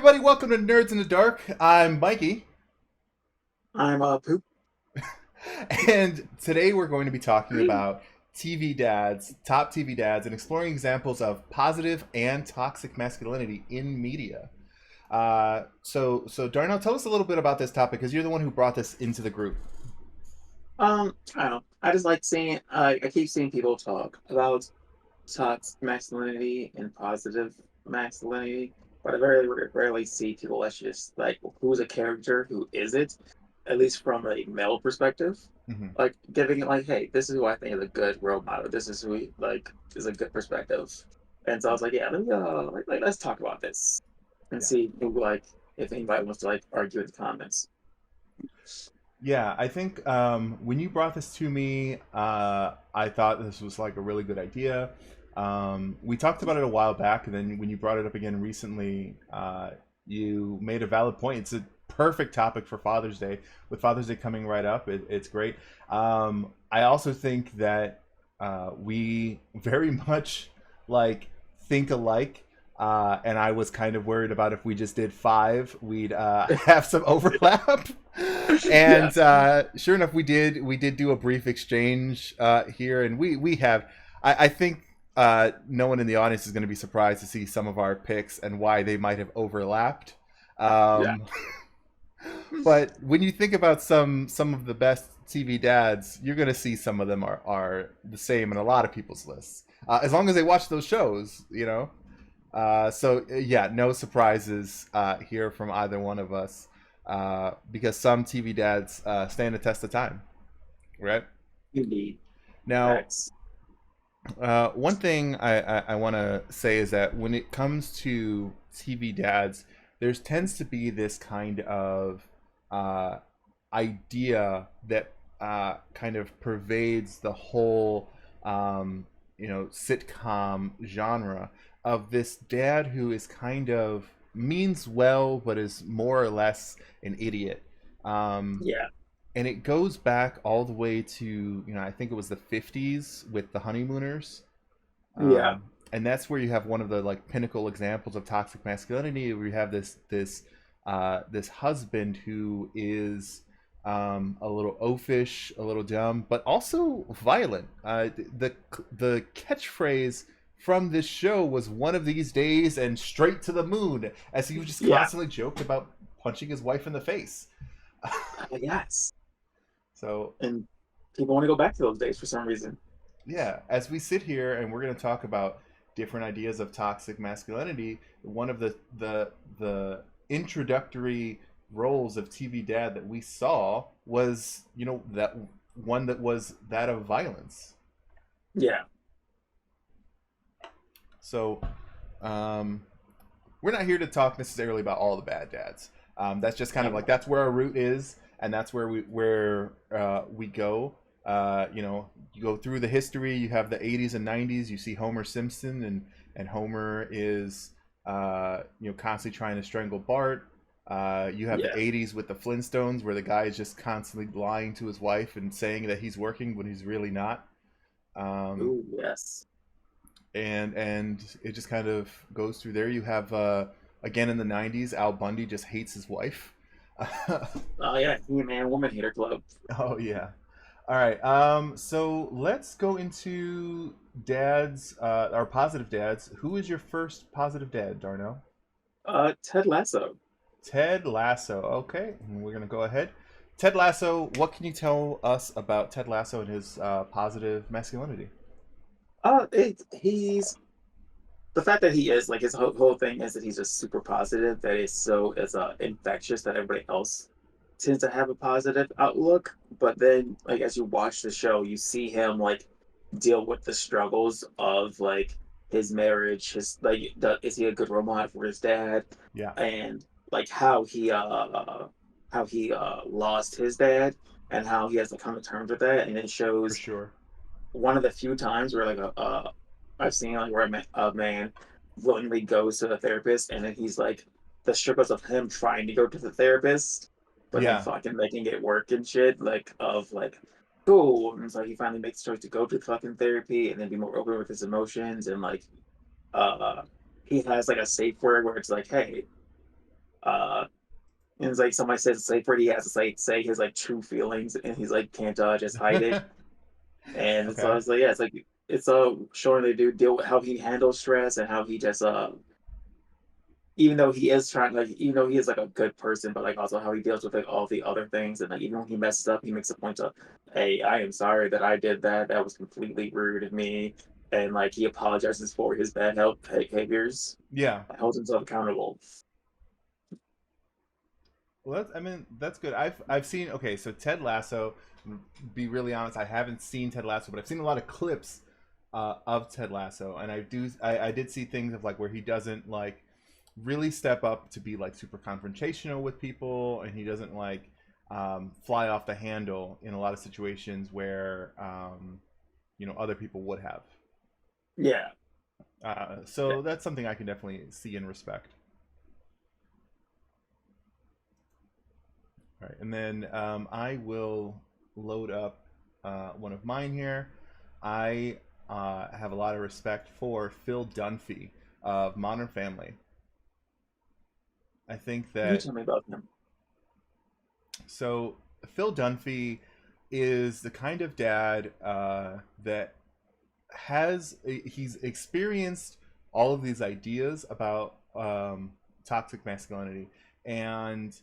everybody, welcome to Nerds in the Dark. I'm Mikey, I'm Poop. and today we're going to be talking about TV dads, top TV dads, and exploring examples of positive and toxic masculinity in media. So Darnell, tell us a little bit about this topic because you're the one who brought this into the group. I don't know. I just like seeing. I keep seeing people talk about toxic masculinity and positive masculinity, but I very rarely see people actually just like who's a character, who is it, at least from a male perspective. Hmm. Like giving it like, hey, this is who I think is a good role model. This is who like is a good perspective. And so I was like, yeah, let's talk about this and Yeah. see who like if anybody wants to like argue in the comments. Yeah, I think when you brought this to me, I thought this was like a really good idea. We talked about it a while back, and then when you brought it up again recently, you made a valid point. It's a perfect topic for Father's Day. With Father's Day coming right up, it's great. I also think that we very much like think alike. And I was kind of worried about if we just did five, we'd have some overlap. Yeah. And sure enough, we did do a brief exchange here, and we have. I think no one in the audience is going to be surprised to see some of our picks and why they might have overlapped. Yeah. Um, but when you think about some of the best TV dads, you're going to see some of them are the same in a lot of people's lists, as long as they watch those shows, you know. Yeah, no surprises here from either one of us, because some TV dads stand the test of time, right? Indeed. Now, Facts. one thing I want to say is that when it comes to TV dads, there tends to be this kind of uh, idea that kind of pervades the whole, sitcom genre of this dad who is kind of means well, but is more or less an idiot. Um, Yeah. and it goes back all the way to, I think it was the 50s with the honeymooners. Yeah. And that's where you have one of the like pinnacle examples of toxic masculinity, where you have this husband who is a little oafish, a little dumb, but also violent. The catchphrase from this show was "one of these days" and "straight to the moon," as he was just Yeah. constantly joked about punching his wife in the face. Yes. So And people want to go back to those days for some reason. yeah, as we sit here and we're going to talk about different ideas of toxic masculinity, one of the introductory roles of TV dad that we saw was, that one that was that of violence. Yeah. So, um, we're not here to talk necessarily about all the bad dads. That's just kind of like No. that's where our root is, and that's where we go. You go through the history. You have the '80s and '90s. You see Homer Simpson, and Homer is constantly trying to strangle Bart. You have the Yeah. '80s with the Flintstones, where the guy is just constantly lying to his wife and saying that he's working when he's really not. Um, Ooh, yes. and it just kind of goes through there. You have again in the '90s, Al Bundy just hates his wife. Oh yeah. He Man Woman Hater Club. Oh yeah. All right. So let's go into dads, our positive dads. Who is your first positive dad, Darnell? Ted Lasso. Ted Lasso. Okay, and we're gonna go ahead. Ted Lasso. What can you tell us about Ted Lasso and his positive masculinity? He's the fact that he is like his whole thing is that he's just super positive. That is infectious that everybody else tends to have a positive outlook. But then, like as you watch the show, you see him like deal with the struggles of like his marriage. His like, is he a good role model for his dad? Yeah, And like how he lost his dad and how he has to come to terms with that. And it for shows sure. one of the few times where I've seen like where a man willingly goes to the therapist and then he's like the struggles of him trying to go to the therapist but then Yeah, fucking making it work and shit like of like cool, and so he finally makes the choice to go to fucking therapy and then be more open with his emotions and like uh he has like a safe word where it's like, hey, and it's like somebody says it's like where he has to say his like true feelings, and he's like can't just hide it. And so I Okay. was like, yeah, it's like it's showing the dude deal with how he handles stress and how he just even though he is trying like even though he is like a good person, but like also how he deals with like all the other things, and like even when he messes up, he makes a point of, hey, I am sorry that I did that. That was completely rude of me, and like he apologizes for his bad health behaviors, Yeah. holds himself accountable. Well, I mean, that's good. I've seen. Okay, so Ted Lasso. Be really honest, I haven't seen Ted Lasso, but I've seen a lot of clips of Ted Lasso, and I did see things of like where he doesn't like really step up to be like super confrontational with people, and he doesn't like fly off the handle in a lot of situations where other people would have. Yeah, So that's something I can definitely see and respect. All right, and then I will load up one of mine here. I have a lot of respect for Phil Dunphy of Modern Family. I think you that tell me about him. so Phil Dunphy is the kind of dad that he's experienced all of these ideas about toxic masculinity and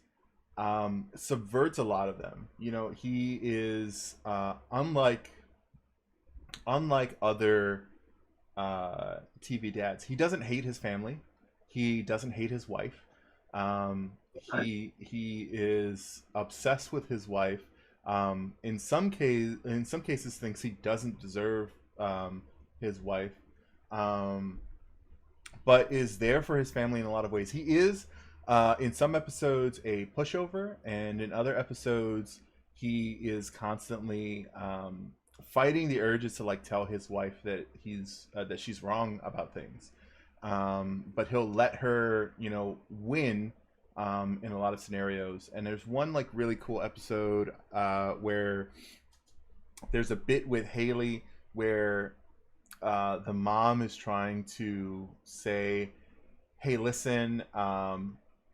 subverts a lot of them. He is unlike other TV dads. He doesn't hate his family. He doesn't hate his wife. He is obsessed with his wife. In some cases, thinks he doesn't deserve his wife. Um, but is there for his family in a lot of ways. He is, in some episodes, a pushover, and in other episodes, he is constantly fighting the urges to like tell his wife that that she's wrong about things. But he'll let her, win in a lot of scenarios. And there's one like really cool episode where there's a bit with Haley where the mom is trying to say, "Hey, listen,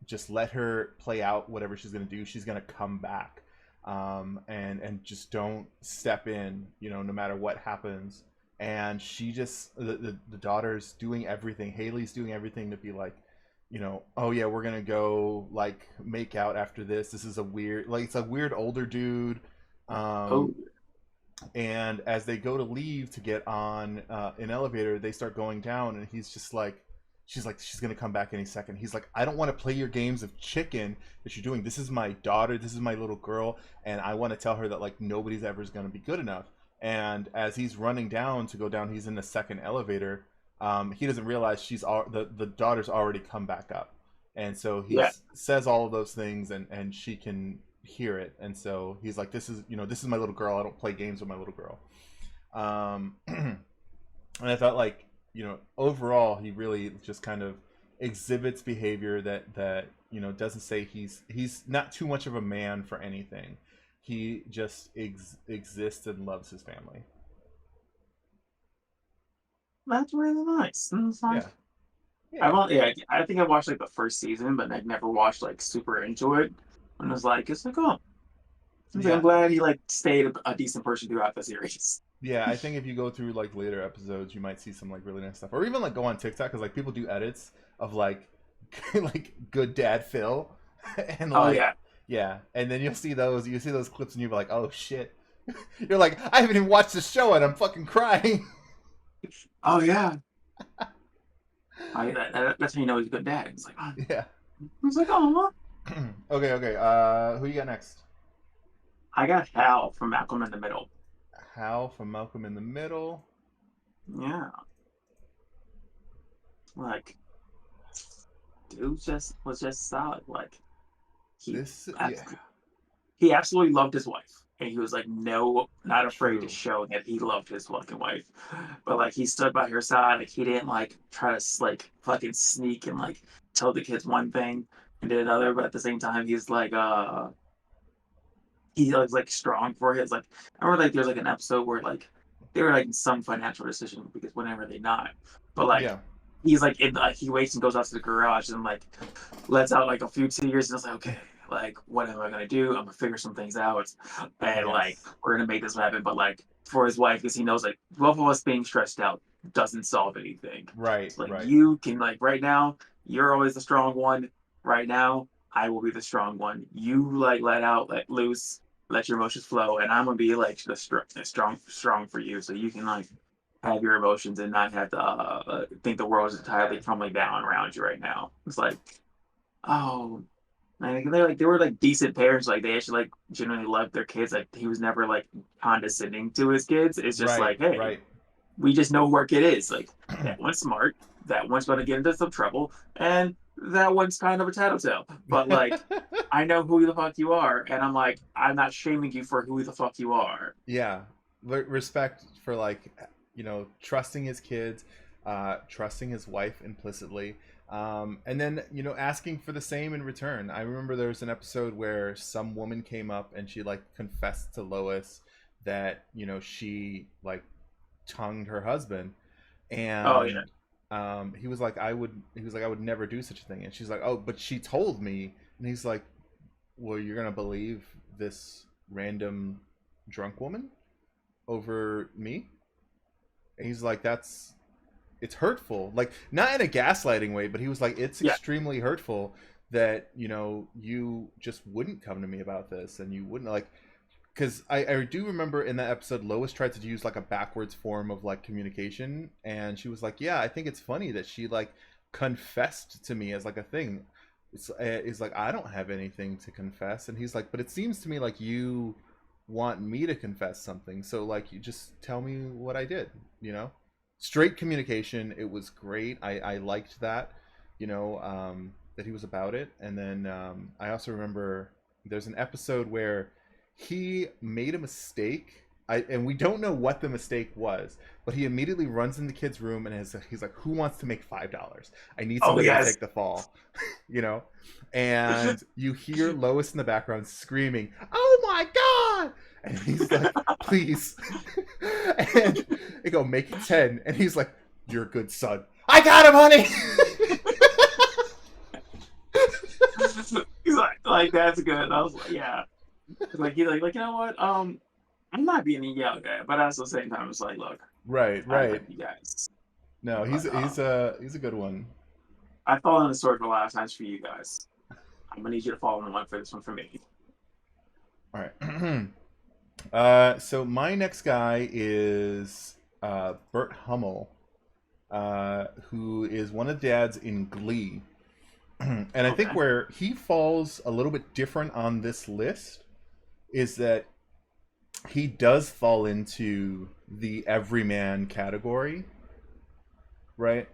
just let her play out whatever she's gonna do. She's gonna come back, and just don't step in, no matter what happens." And she just the daughter's doing everything. Haley's doing everything to be like, oh yeah, we're gonna go like make out after this. This is a weird, like it's a weird older dude. Oh, Um, and as they go to leave to get on an elevator, they start going down, and he's just like, she's gonna come back any second. He's like, I don't want to play your games of chicken that you're doing. This is my daughter, this is my little girl, and I want to tell her that like nobody's ever is gonna be good enough. And as he's running down to go down, he's in the second elevator. He doesn't realize the daughter's already come back up, and so he yeah. says all of those things, and she can hear it, and so he's like, this is my little girl. I don't play games with my little girl. And I thought like, overall he really just kind of exhibits behavior that doesn't say he's not too much of a man for anything. He just exists and loves his family. That's really nice. And it's like Yeah, I've yeah, only, yeah, I think I watched like the first season, but I never watched like super into it. And it was like, it's like, oh, it's like, I'm yeah. glad he like stayed a decent person throughout the series. Yeah, I think if you go through like later episodes, you might see some like really nice stuff, or even like go on TikTok because like people do edits of like like good dad Phil, and Oh like yeah. yeah, and then you see those clips and you're like, oh shit, you're like, I haven't even watched the show and I'm fucking crying. Oh yeah. That's when you know he's a good dad. It's like, oh. Yeah. It's like, oh, Okay, okay. Who you got next? I got Hal from Malcolm in the Middle. Hal from Malcolm in the Middle. Yeah, like dude just was just solid. Like he Yeah, he absolutely loved his wife. And he was like, no, not afraid to true. show that he loved his fucking wife. But like he stood by her side, like he didn't like try to like fucking sneak and like tell the kids one thing and did another, but at the same time he's like he was like strong for his like I remember like there's like an episode where like they were like in some financial decision because whenever they not. But like Yeah, he's like in like he waits and goes out to the garage and like lets out like a few tears and it's like, okay, like what am I gonna do? I'm gonna figure some things out and like Yes. we're gonna make this happen. But like for his wife, because he knows like both of us being stressed out doesn't solve anything. Right, So like right. you can like right now, you're always the strong one. Right now, I will be the strong one. You like let out, let loose, let your emotions flow, and I'm gonna be like strong for you, so you can like have your emotions and not have to think the world is entirely crumbling down around you right now. It's like, oh, like they were like decent parents. Like they actually like genuinely loved their kids. Like he was never like condescending to his kids. It's just Right, like, hey, right. we just know who our kid is. Like that one's smart. That one's going to get into some trouble, and that one's kind of a tattletale. But like, I know who the fuck you are, and I'm like, I'm not shaming you for who the fuck you are. Yeah. Respect for like, trusting his kids, trusting his wife implicitly, and then asking for the same in return. I remember there was an episode where some woman came up and she like confessed to Lois that she like tongued her husband, Oh yeah. and he was like, I would never do such a thing, and she's like, oh, but she told me, and he's like, well, you're gonna believe this random drunk woman over me? And he's like, it's hurtful, like not in a gaslighting way, but he was like, it's Yeah. extremely hurtful that you just wouldn't come to me about this, and you wouldn't like, because I do remember in that episode Lois tried to use like a backwards form of like communication, and she was like, yeah, I think it's funny that she like confessed to me as like a thing. It's like, I don't have anything to confess, and he's like, but it seems to me like you want me to confess something, so like you just tell me what I did, you know straight communication. It was great. I liked that, that he was about it. And then I also remember there's an episode where he made a mistake. And we don't know what the mistake was, but he immediately runs in the kid's room and he's like, who wants to make $5? I need Oh somebody to yes. take the fall. you know and you hear Lois in the background screaming, oh my god, and he's like, please. And they go, make it 10, and he's like, you're a good son, I got him, honey. He's like that's good. I was like, yeah. Like he's like you know what? I'm not being a yell guy, but at the same time, it's like, look, Right, I right. love you guys, No, he's but he's a he's a good one. I've fallen in the sword for a lot of times for you guys. I'm gonna need you to fall in the one for this one for me. All right. So my next guy is Bert Hummel, who is one of the dads in Glee. And I think Okay. where he falls a little bit different on this list is that he does fall into the everyman category, right?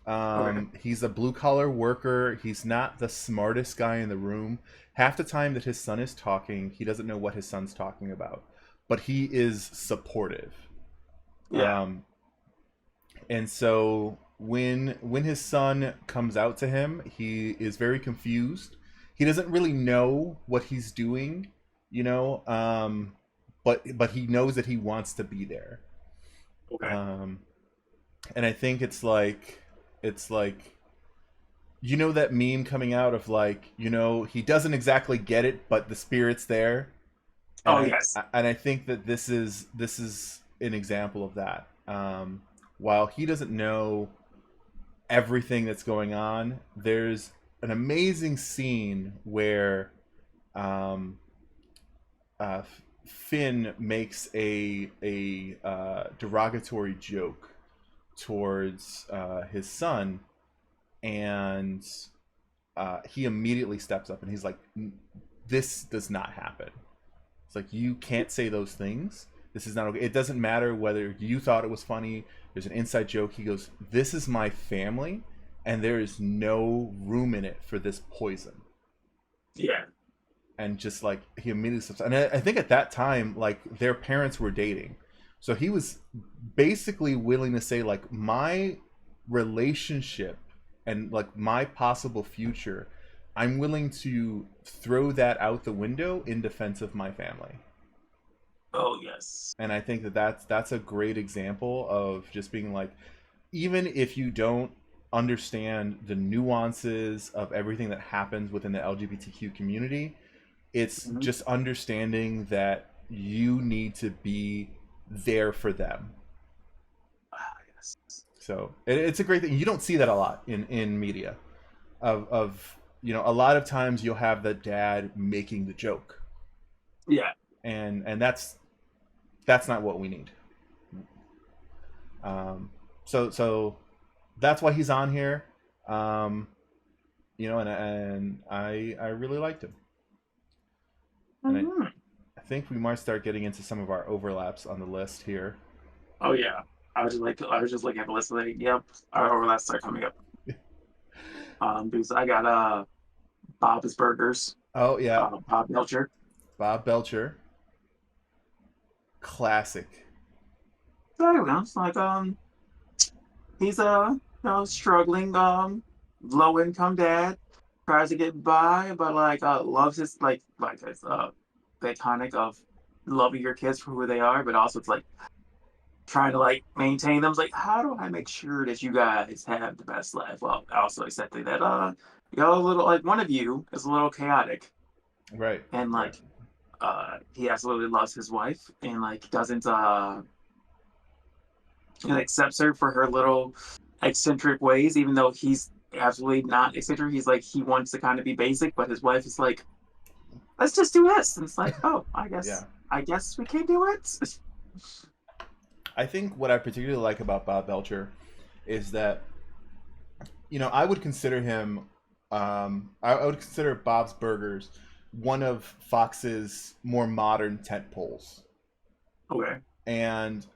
Okay. He's a blue collar worker. He's not the smartest guy in the room. Half the time that his son is talking, he doesn't know what his son's talking about, but he is supportive. Yeah. Um, and so when his son comes out to him, he is very confused. He doesn't really know what he's doing, you know, but he knows that he wants to be there. Okay. Um, and I think it's like that meme coming out of like, he doesn't exactly get it, but the spirit's there. And Oh I yes. and I think that this is an example of that. While he doesn't know everything that's going on, there's an amazing scene where um, uh, Finn makes a derogatory joke towards his son, and he immediately steps up and he's like, "This does not happen." It's like, you can't say those things. This is not okay. It doesn't matter whether you thought it was funny. There's an inside joke. He goes, "This is my family, and there is no room in it for this poison." Yeah. And just like he immediately steps, and I think at that time, like their parents were dating, so he was basically willing to say like, my relationship and like my possible future, I'm willing to throw that out the window in defense of my family. Oh yes. And I think that that's a great example of just being like, even if you don't understand the nuances of everything that happens within the LGBTQ community. It's Mhm. just understanding that you need to be there for them. Ah, yes. So it's a great thing. You don't see that a lot in media. Of a lot of times you'll have the dad making the joke, Yeah. and that's not what we need. So that's why he's on here. Um, and I really liked him, and Mhm. I think we might start getting into some of our overlaps on the list here. Oh yeah. I was just looking at the list like, yep, our overlaps start coming up. Because I got Bob's Burgers, Oh yeah, Bob Belcher. Bob Belcher, classic. So I don't know, it's like he's a struggling low income dad, tries to get by, but like loves his like it's the iconic of loving your kids for who they are, but also it's like trying to like maintain them. It's like, how do I make sure that you guys have the best life? Well, also accepting that a little like one of you is a little chaotic Right, and right. like he absolutely loves his wife and like doesn't and accepts her for her little eccentric ways, even though he's absolutely not eccentric. He's like he wants to kind of be basic, but his wife is like, let's just do this. And it's like, oh, Yeah. I guess we can do it. I think what I particularly like about Bob Belcher is that I would consider him. I would consider Bob's Burgers one of Fox's more modern tent poles, Okay. and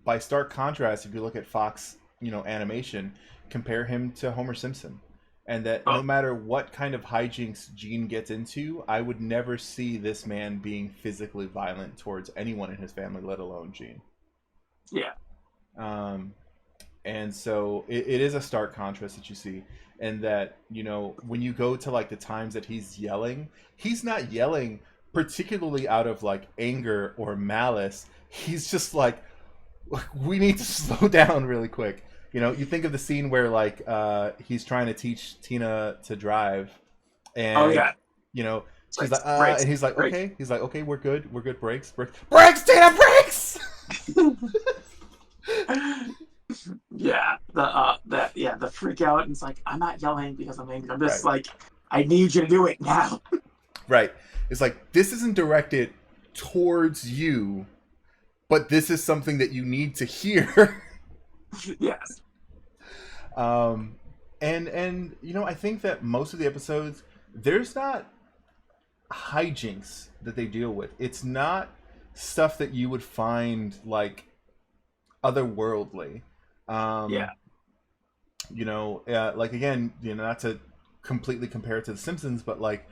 by stark contrast, if you look at Fox, animation, compare him to Homer Simpson, and that no Oh, matter what kind of hijinks Gene gets into, I would never see this man being physically violent towards anyone in his family, let alone Gene. yeah. Um, and so it is a stark contrast that you see, and that when you go to like the times that he's not yelling particularly out of like anger or malice. He's just like, we need to slow down really quick. You think of the scene where like he's trying to teach Tina to drive, Oh and yeah. It's she's like like breaks, and break. he's like, okay, we're good, brakes, Tina, brakes. Yeah. The freak out and it's like I'm not yelling because I'm angry. I'm just Right. like I need you to do it now. Right. It's like, this isn't directed towards you, but this is something that you need to hear. Yes. um, and I think that most of the episodes, there's not hijinks that they deal with. It's not stuff that you would find like otherworldly. Yeah. Um, like again, not to completely compare it to The Simpsons, but like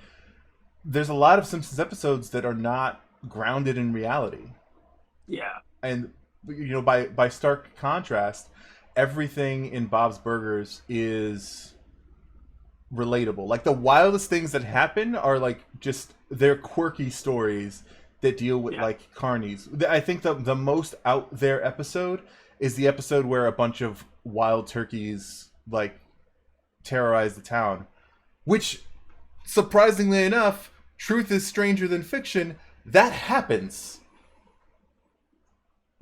there's a lot of Simpsons episodes that are not grounded in reality. Yeah. And by stark contrast, everything in Bob's Burgers is relatable. Like the wildest things that happen are like just they're quirky stories that deal with Yeah. like carnies. I think the most out there episode is the episode where a bunch of wild turkeys like terrorize the town, which surprisingly enough, truth is stranger than fiction. That happens.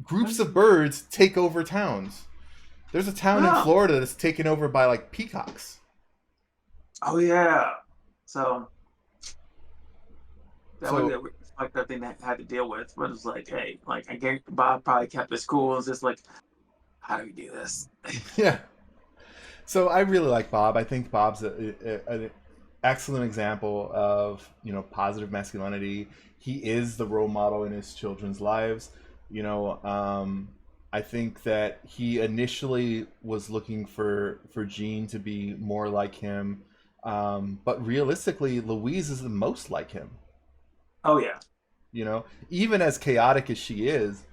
Groups of birds take over towns. There's a town in Oh. Florida that's taken over by like peacocks. Oh yeah. So that was So a fucked up thing that I had to deal with. But it was like, hey, like I get Bob probably kept his cool. It's just like, how do we do this? yeah, so I really like Bob. I think Bob's an excellent example of positive masculinity. He is the role model in his children's lives. You know, I think that he initially was looking for Gene to be more like him, but realistically, Louise is the most like him. Oh yeah. Even as chaotic as she is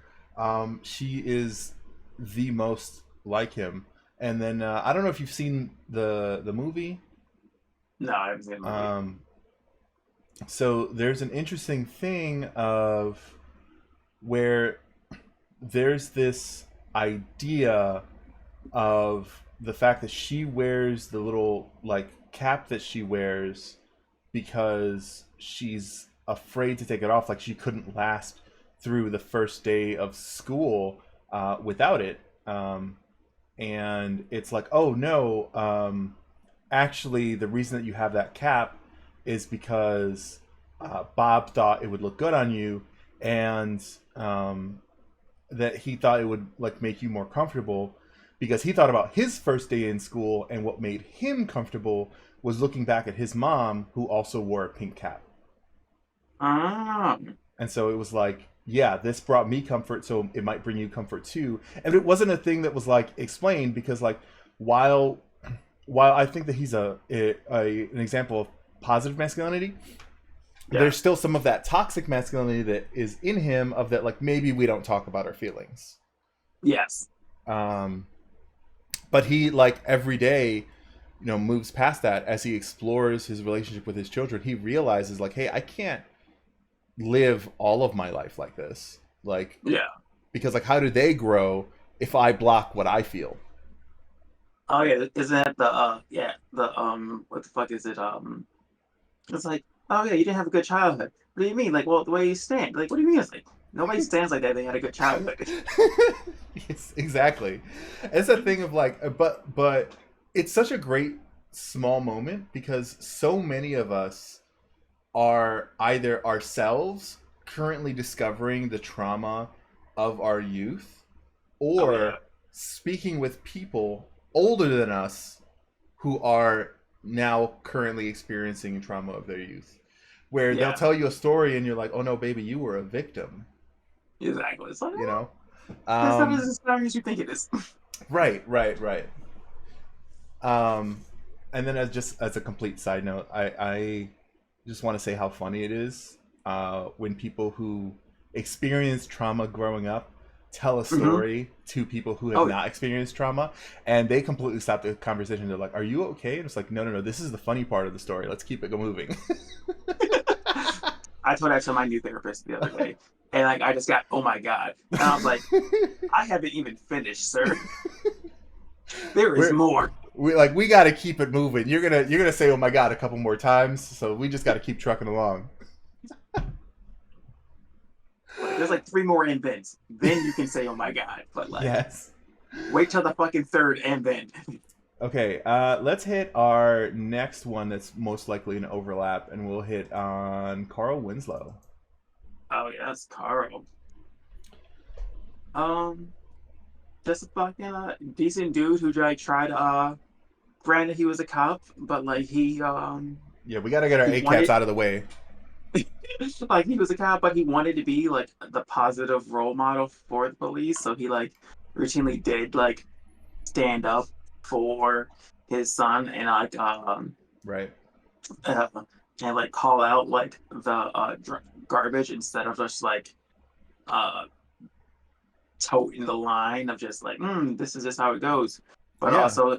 the most like him. And then I don't know if you've seen the movie. No, I haven't seen the movie. um so there's an interesting thing of where there's this idea of the fact that she wears the little like cap that she wears because she's afraid to take it off. Like she couldn't last through the first day of school without it. And it's like, oh no, actually, the reason that you have that cap is because Bob thought it would look good on you, and that he thought it would like make you more comfortable because he thought about his first day in school, and what made him comfortable was looking back at his mom who also wore a pink cap. Ah, And so it was like, yeah, this brought me comfort, so it might bring you comfort too. And it wasn't a thing that was like explained because like while while I think that he's an example of positive masculinity, yeah, there's still some of that toxic masculinity that is in him of that like maybe we don't talk about our feelings. yes, Um, but he like every day, moves past that as he explores his relationship with his children. He realizes like, hey, I can't live all of my life like this. Like yeah. because like how do they grow if I block what I feel? Oh yeah, isn't that the yeah the what the fuck is it it's like, oh yeah, you didn't have a good childhood. What do you mean? Like, well, the way you stand. Like, what do you mean? It's like nobody stands like that. They had a good childhood. Yes, exactly. It's a thing of like, but it's such a great small moment because so many of us are either ourselves currently discovering the trauma of our youth Oh yeah, or speaking with people older than us who are now currently experiencing trauma of their youth where they'll yeah, tell you a story and you're like, oh no baby, you were a victim, exactly. It's like, you know. that's not um as scary as you think it is. right. um and then as a complete side note, I just want to say how funny it is when people who experience trauma growing up tell a Hmm. story to people who have Oh not experienced trauma, and they completely stop the conversation. They're like, are you okay? And it's like, no, this is the funny part of the story, let's keep it moving. yeah. I told that to my new therapist the other day, and like I just got, oh my god, and I was like, I haven't even finished, sir. There is we're more. we got to keep it moving. You're gonna say oh my god a couple more times, so we just got to keep trucking along. Like, there's like three more invents. Then you can say, oh my god. But like, Yes. wait till the fucking third and then. Okay, let's hit our next one that's most likely an overlap, and we'll hit on Carl Winslow. Oh yes, Carl. Um, just a fucking decent dude who like tried granted he was a cop, but like Yeah, we got to get our he ACATs wanted out of the way. like he was a cop, but he wanted to be like the positive role model for the police. So he like routinely did like stand up for his son and like Right. uh, and like call out like the garbage instead of just like uh toting the line of just like this is just how it goes. But Yeah. also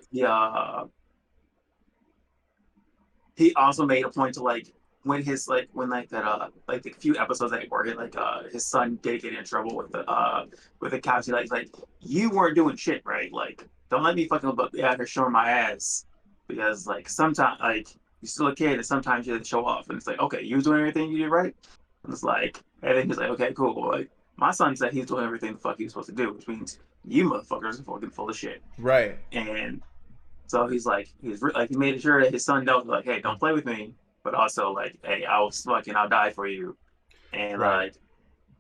he also made a point to like when his like when like that like the few episodes that were like his son did get in trouble with the cops. He like you weren't doing shit right. Like don't let me fucking out here showing my ass because like sometimes like you're still a kid and sometimes you have to show off and it's like okay you was doing everything you did right. And it's like and then he's like okay cool like my son said he's doing everything the fuck he's supposed to do which means you motherfuckers are fucking full of shit Right. and so he's like, he made sure that his son knows, like, hey, don't play with me, but also like, hey, I'll die for you, and Right. like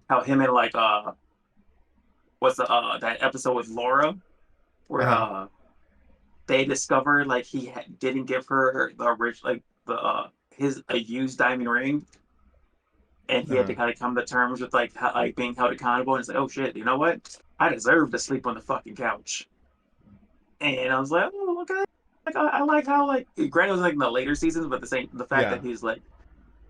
how him and like what's the that episode with Laura Uh where huh. they discovered like didn't give her the rich like the his a used diamond ring, and he Uh had huh. to kind of come to terms with like like being held accountable, and it's like, oh shit, you know what? I deserve to sleep on the fucking couch, and I was like, oh okay. Like I like how like granted it was like in the later seasons, but the fact Yeah. that he's like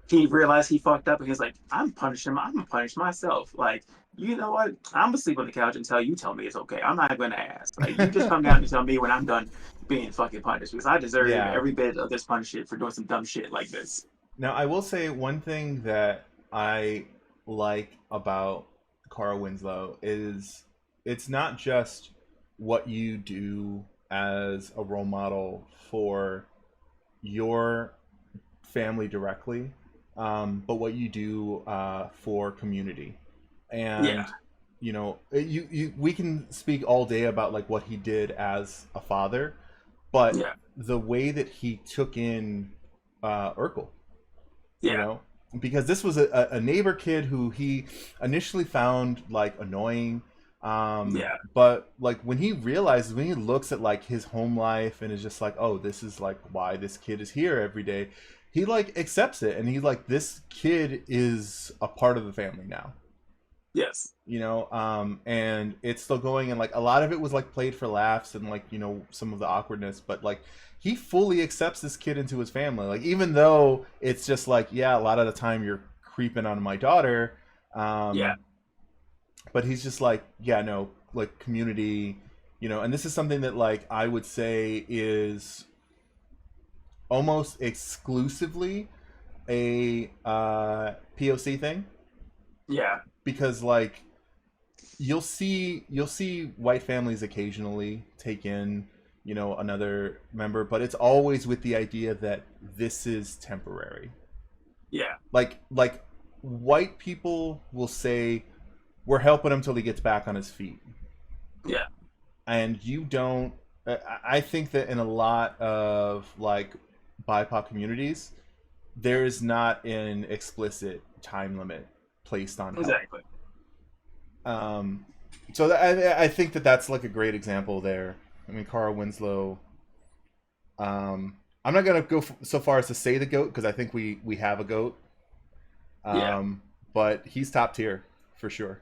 he realized he fucked up and he's like, I'm punishing him. I'm gonna punish myself. Like, you know what? I'm gonna sleep on the couch until you tell me it's okay. I'm not gonna ask. Like, you just come down and tell me when I'm done being fucking punished because I deserve Yeah. every bit of this punishment for doing some dumb shit like this. Now, I will say one thing that I like about Carl Winslow is it's not just what you do. as a role model for your family directly, but what you do for community. Yeah, And we can speak all day about like what he did as a father, but yeah, the way that he took in Urkel, you yeah, know, because this was a neighbor kid who he initially found like annoying, yeah, but like when he realizes, when he looks at like his home life and is just like, oh, this is like why this kid is here every day, he like accepts it, and he's like, this kid is a part of the family now, yes, and it's still going, and like a lot of it was like played for laughs and like some of the awkwardness, but like he fully accepts this kid into his family, like even though it's just like, yeah, a lot of the time you're creeping on my daughter, yeah, um but he's just like, yeah, no, like community, and this is something that like I would say is almost exclusively a POC thing, yeah, because like you'll see white families occasionally take in another member, but it's always with the idea that this is temporary. yeah, Like white people will say, we're helping him till he gets back on his feet, yeah, and you don't. I think that in a lot of like BIPOC communities, there is not an explicit time limit placed on help. exactly. Um, so I think that that's like a great example there. I mean, Carl Winslow. I'm not gonna go so far as to say the goat, because I think we have a goat. Yeah. Um, but he's top tier for sure.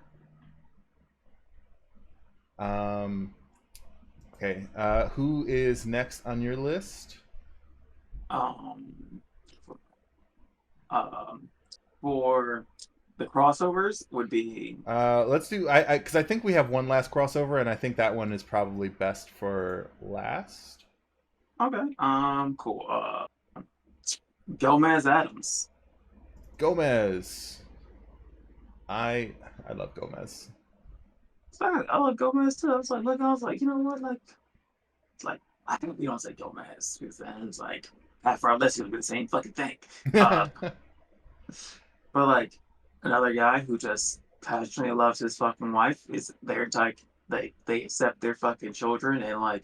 Um, okay, who is next on your list? Um, um, for the crossovers would be Let's do I because I think we have one last crossover, and I think that one is probably best for last. okay. Cool. Gomez Adams. Gomez. I love Gomez. So I love Gomez too. I was like, you know what? It's like I think we don't say Gomez because then it's like half our listeners do the same fucking thing. Uh, but like another guy who just passionately loves his fucking wife is they're like they accept their fucking children and like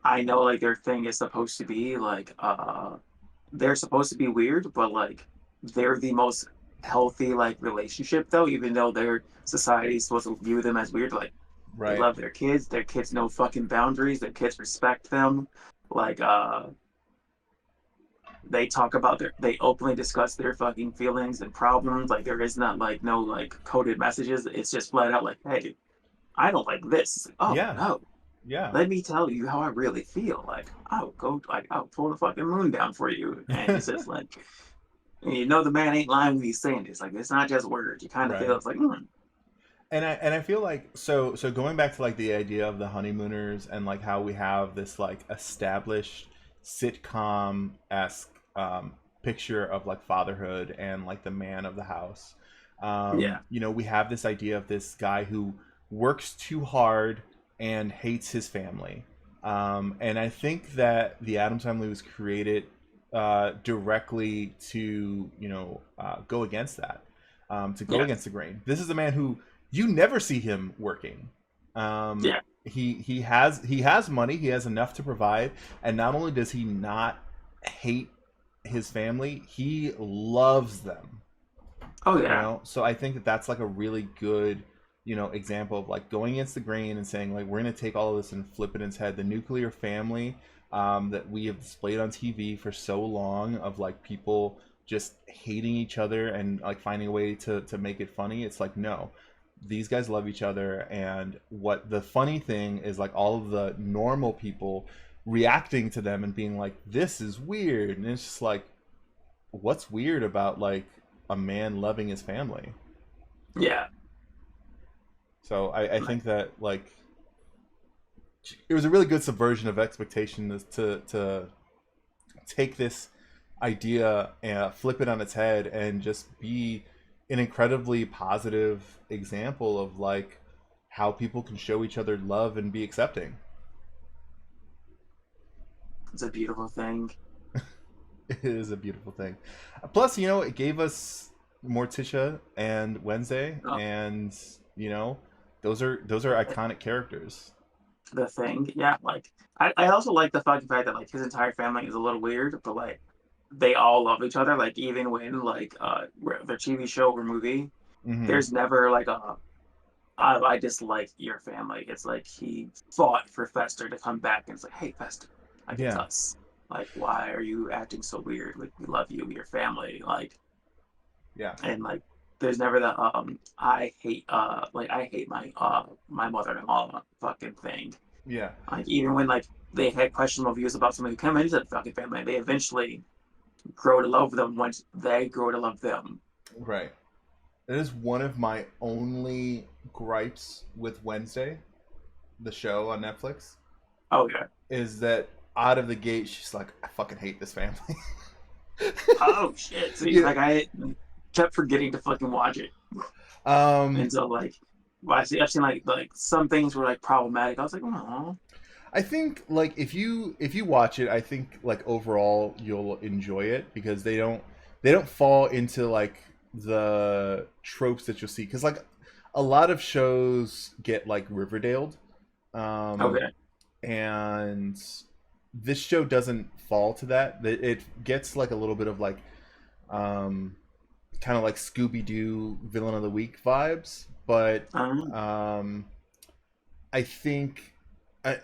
I know like their thing is supposed to be like they're supposed to be weird, but like they're the most healthy like relationship though, even though their society is supposed to view them as weird. Like they Right. love their kids know fucking boundaries, their kids respect them. Like they talk about they openly discuss their fucking feelings and problems. Like there is not like no like coded messages. It's just flat out like, hey, I don't like this. Like, oh Yeah. no, Yeah. let me tell you how I really feel. Like I'll pull the fucking moon down for you. And it's just like you know the man ain't lying when he's saying this. Like it's not just words. You kind of feel Right. it's like, And I feel like, so going back to like the idea of the honeymooners, and like how we have this like established sitcom esque picture of like fatherhood and like the man of the house. yeah, We have this idea of this guy who works too hard and hates his family. And I think that the Addams Family was created directly to go against that, to go yeah, against the grain. This is a man who you never see him working. yeah. He has money. He has enough to provide, and not only does he not hate his family, he loves them. Oh yeah, So I think that that's like a really good example of like going against the grain and saying like, we're going to take all of this and flip it in its head. The nuclear family, that we have displayed on TV for so long, of like people just hating each other and like finding a way to make it funny. It's like, no, these guys love each other. And what the funny thing is, like, all of the normal people reacting to them and being like, this is weird. And it's just like, what's weird about like a man loving his family? yeah. So I Like think that like it was a really good subversion of expectation to take this idea and flip it on its head and just be an incredibly positive example of like how people can show each other love and be accepting. It's a beautiful thing. It is a beautiful thing. Plus, it gave us Morticia and Wednesday, Uh, and you know, those are iconic characters. the thing, yeah. Like I also like the fucking fact that like his entire family is a little weird, but like they all love each other. Like even when like their TV show or movie, Hmm. there's never like a I dislike your family. It's like he fought for Fester to come back, and it's like, hey, Fester, like it's Yeah, us. Like, why are you acting so weird? Like, we love you, your family. Like, yeah, and like, there's never that I hate my mother-in-law fucking thing. yeah. Like, even when like they had questionable views about somebody who came into the fucking family, they eventually grow to love them once they grow to love them. Right. It is one of my only gripes with Wednesday, the show on Netflix, Oh yeah. is that out of the gate she's like, I fucking hate this family. Oh shit. See, Yeah. like I kept forgetting to fucking watch it. Um, And so like well, I've seen like some things were like problematic. I was like, oh, I think like if you watch it, I think like overall you'll enjoy it because they don't fall into like the tropes that you'll see because like a lot of shows get like Riverdale, um, okay. and this show doesn't fall to that. It gets like a little bit of like um, kind of like Scooby Doo villain of the week vibes, but Um, um, I think I,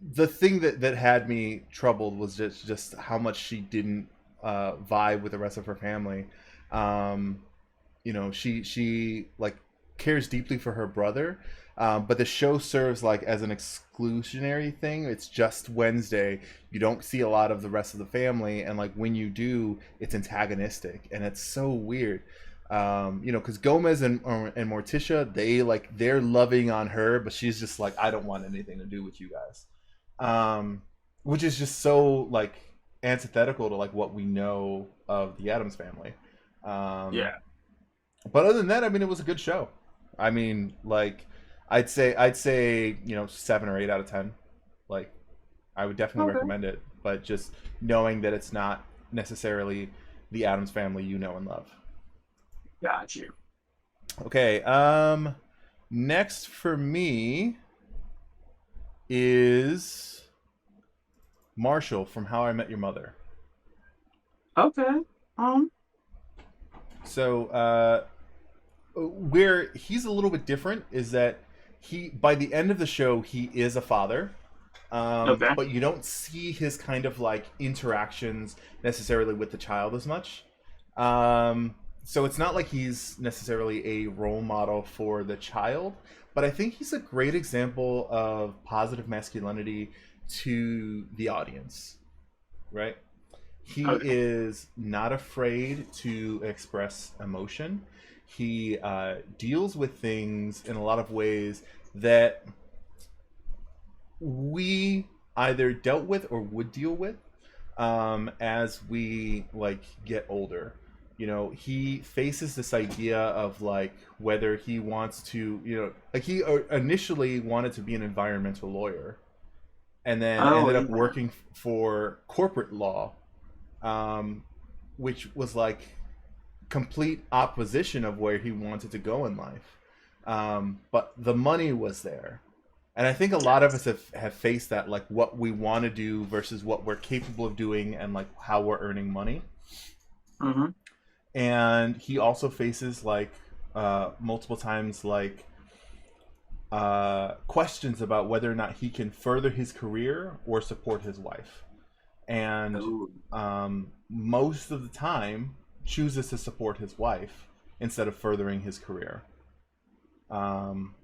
the thing that had me troubled was just how much she didn't vibe with the rest of her family. Um, she like cares deeply for her brother, but the show serves like as an exclusionary thing. It's just Wednesday. You don't see a lot of the rest of the family, and like when you do, it's antagonistic, and it's so weird. Because Gomez and Morticia, they're loving on her, but she's just like, I don't want anything to do with you guys, which is just so like antithetical to like what we know of the Addams family. Um, yeah. but other than that, I mean, it was a good show. I mean, like, I'd say 7 or 8 out of 10. Like, I would definitely Okay. recommend it. But just knowing that it's not necessarily the Adams family you know and love. Got you. Okay. Next for me is Marshall from How I Met Your Mother. Okay. Um. So, where he's a little bit different is that he by the end of the show he is a father, Okay. but you don't see his kind of like interactions necessarily with the child as much. So it's not like he's necessarily a role model for the child, but I think he's a great example of positive masculinity to the audience, right? He Okay. is not afraid to express emotion. He deals with things in a lot of ways that we either dealt with or would deal with as we like get older. He faces this idea of like whether he wants to, like he initially wanted to be an environmental lawyer and then Oh ended up yeah. working for corporate law, um, which was like complete opposition of where he wanted to go in life. But the money was there. And I think a lot of Yes. us have faced that, like what we want to do versus what we're capable of doing and like how we're earning money. Mm-hmm. And he also faces like multiple times like questions about whether or not he can further his career or support his wife. And Oh. most of the time chooses to support his wife instead of furthering his career, um,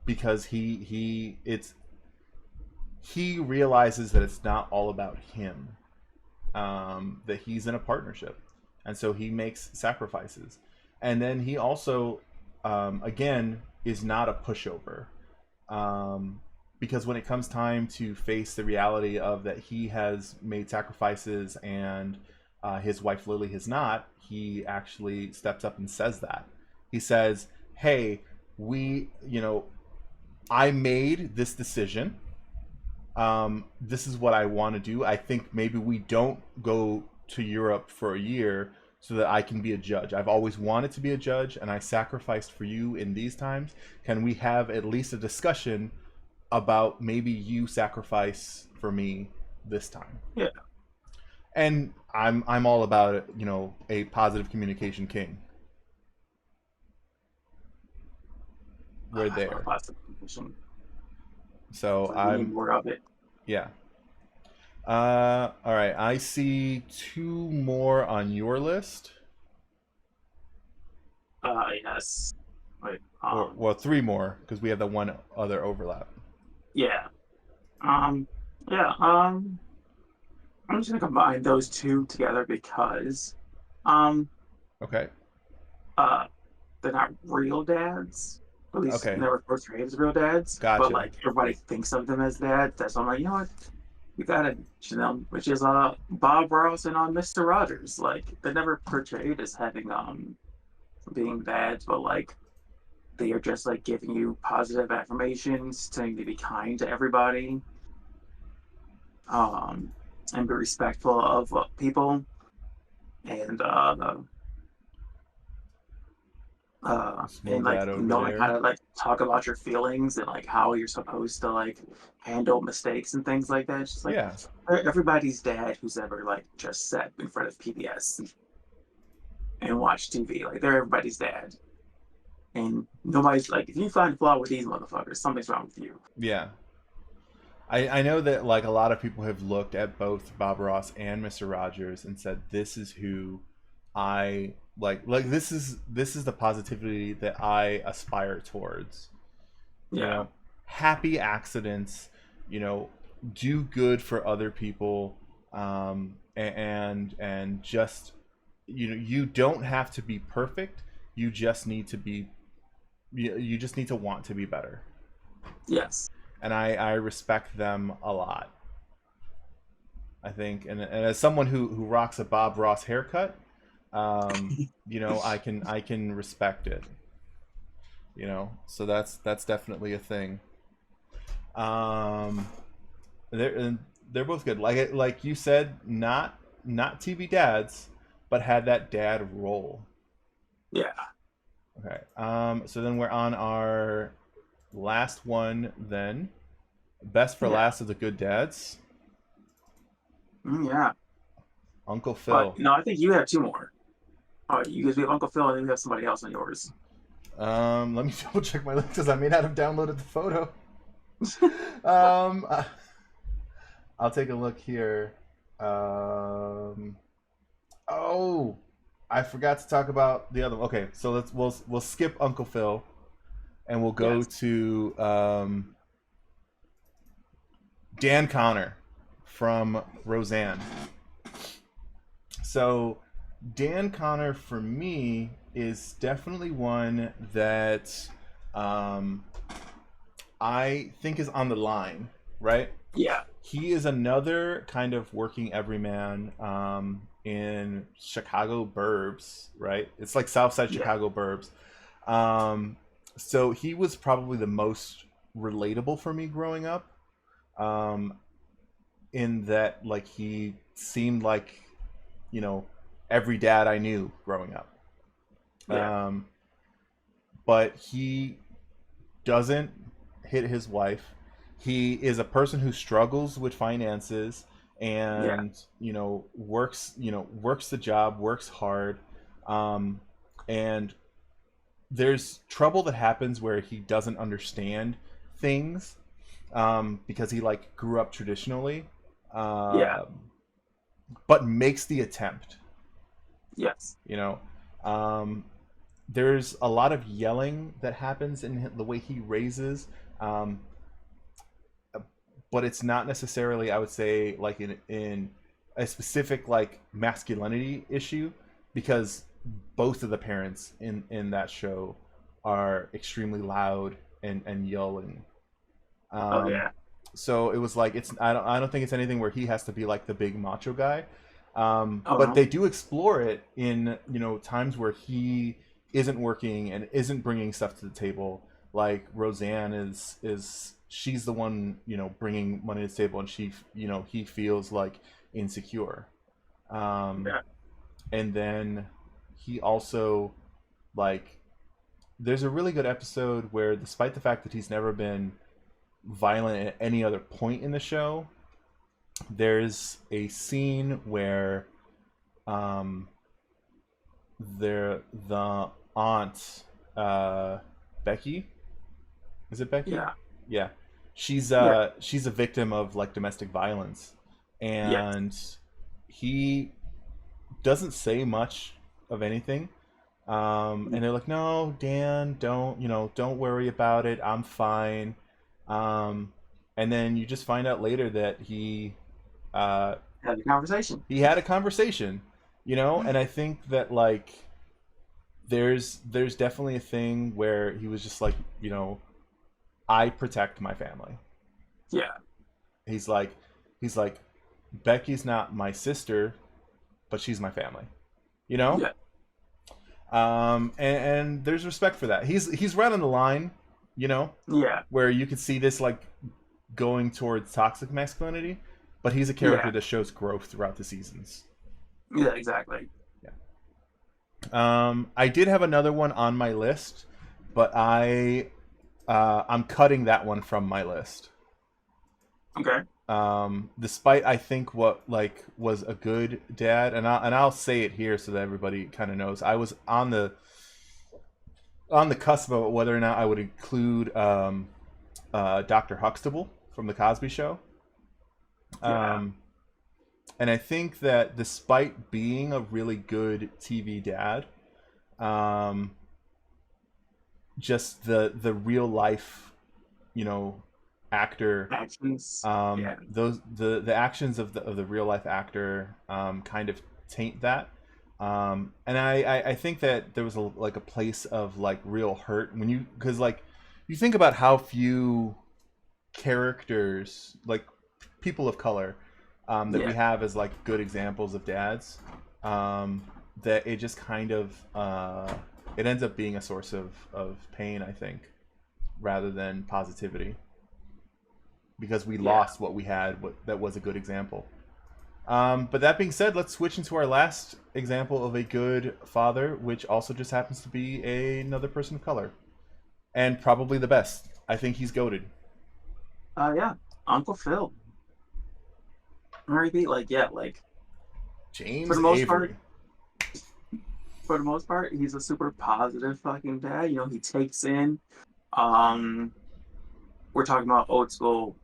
because he realizes that it's not all about him, that he's in a partnership, and so he makes sacrifices, and then he also again is not a pushover, um, because when it comes time to face the reality of that he has made sacrifices and his wife Lily has not, he actually steps up and says that. He says, hey, we, I made this decision this is what I want to do. I think maybe we don't go to Europe for a year so that I can be a judge. I've always wanted to be a judge, and I sacrificed for you in these times. Can we have at least a discussion about maybe you sacrifice for me this time? Yeah, And I'm all about it, a positive communication king. We're there. lots of information. So Like we need I'm more of it. yeah. All right. I see two more on your list, Yes. Wait, or well, three more because we have the one other overlap. yeah. Um, yeah. I'm just gonna combine those two together because, um, Okay. uh, they're not real dads. At least Okay. never portrayed as real dads, but Gotcha. like everybody thinks of them as dads. That's why I'm like, you know what? We got it, which is Bob Ross and Mr. Rogers. Like they're never portrayed as having being bad, but like they are just like giving you positive affirmations, telling you to be kind to everybody, um, and be respectful of people, and Smooth and like that over knowing how there. to like talk about your feelings and like how you're supposed to like handle mistakes and things like that. It's just like Yeah. everybody's dad who's ever like just sat in front of PBS and watched TV. Like they're everybody's dad. And nobody's like, if you find a flaw with these motherfuckers, something's wrong with you. Yeah. I know that like a lot of people have looked at both Bob Ross and Mr. Rogers and said this is who I like this is the positivity that I aspire towards. You Yeah. know, happy accidents, you know, do good for other people, and just you don't have to be perfect. You just need to be you just need to want to be better. Yes. And I respect them a lot. I think, and as someone who rocks a Bob Ross haircut, I can respect it. So that's definitely a thing. Um, they're both good. Like you said, not TV dads, but had that dad role. Yeah. Okay. So then we're on our last one. Then best for Yeah. last of the good dads. Yeah. Uncle But Phil. no, I think you have two more. You guys, we have Uncle Phil, and then we have somebody else on yours. Let me double check my list because I may not have downloaded the photo. Um, uh, I'll take a look here. Um, oh, I forgot to talk about the other one. Okay, so we'll skip Uncle Phil and we'll go Yes. to Dan Connor from Roseanne. So Dan Connor for me is definitely one that um, I think is on the line, right? Yeah. He is another kind of working everyman in Chicago burbs, right? It's like Southside Yeah. Chicago burbs. Um, so he was probably the most relatable for me growing up, um, in that like he seemed like you know every dad I knew growing up. Yeah. Um, but he doesn't hit his wife. He is a person who struggles with finances Yeah. and works the job, works hard, um, and there's trouble that happens where he doesn't understand things, because he like grew up traditionally, Yeah. uh, but makes the attempt. Yes. You know, um, there's a lot of yelling that happens in the way he raises, um, but it's not necessarily, I would say, like in a specific like masculinity issue, because both of the parents in that show are extremely loud and yelling. Oh Um, yeah. so it was like I don't think it's anything where he has to be like the big macho guy. Oh But no. they do explore it in times where he isn't working and isn't bringing stuff to the table. Like Roseanne is she's the one, bringing money to the table, and he feels like insecure. Um, Yeah. and then he also, like, there's a really good episode where, despite the fact that he's never been violent at any other point in the show, there's a scene where um, the aunt, uh, Becky, is it Becky? Yeah. Yeah, Yeah. she's a victim of like domestic violence, Yes. and he doesn't say much of anything. And they're like, "No, Dan, don't worry about it. I'm fine." Um, and then you just find out later that uh, Had a conversation. he had a conversation, and I think that, like, there's definitely a thing where he was just like, I protect my family. Yeah. He's like, he's like, Becky's not my sister, but she's my family. You know, Yeah. and there's respect for that. He's right on the line, you know, Yeah. where you could see this like going towards toxic masculinity, but he's a character Yeah. that shows growth throughout the seasons. Yeah. Exactly. Yeah. I did have another one on my list, but I'm cutting that one from my list. Okay. Despite I think what like was a good dad, and I'll say it here so that everybody kind of knows. I was on the cusp of whether or not I would include Dr. Huxtable from the Cosby Show. Yeah. Um, and I think that despite being a really good TV dad, um, just the real life, you know, actor, Actions. Yeah. those the actions of the real life actor kind of taint that. And I think that there was like a place of like real hurt when because like you think about how few characters, like people of color, that we Yeah. have as like good examples of dads, that it just kind of it ends up being a source of pain, I think, rather than positivity, because we Yeah. lost what we had, that was a good example. But that being said, let's switch into our last example of a good father, which also just happens to be another person of color, and probably the best. I think he's goated. Yeah. Uncle Phil. Mary B. Like, yeah, like for James the most part, Avery. he's a super positive fucking dad. He takes in. Um, we're talking about old school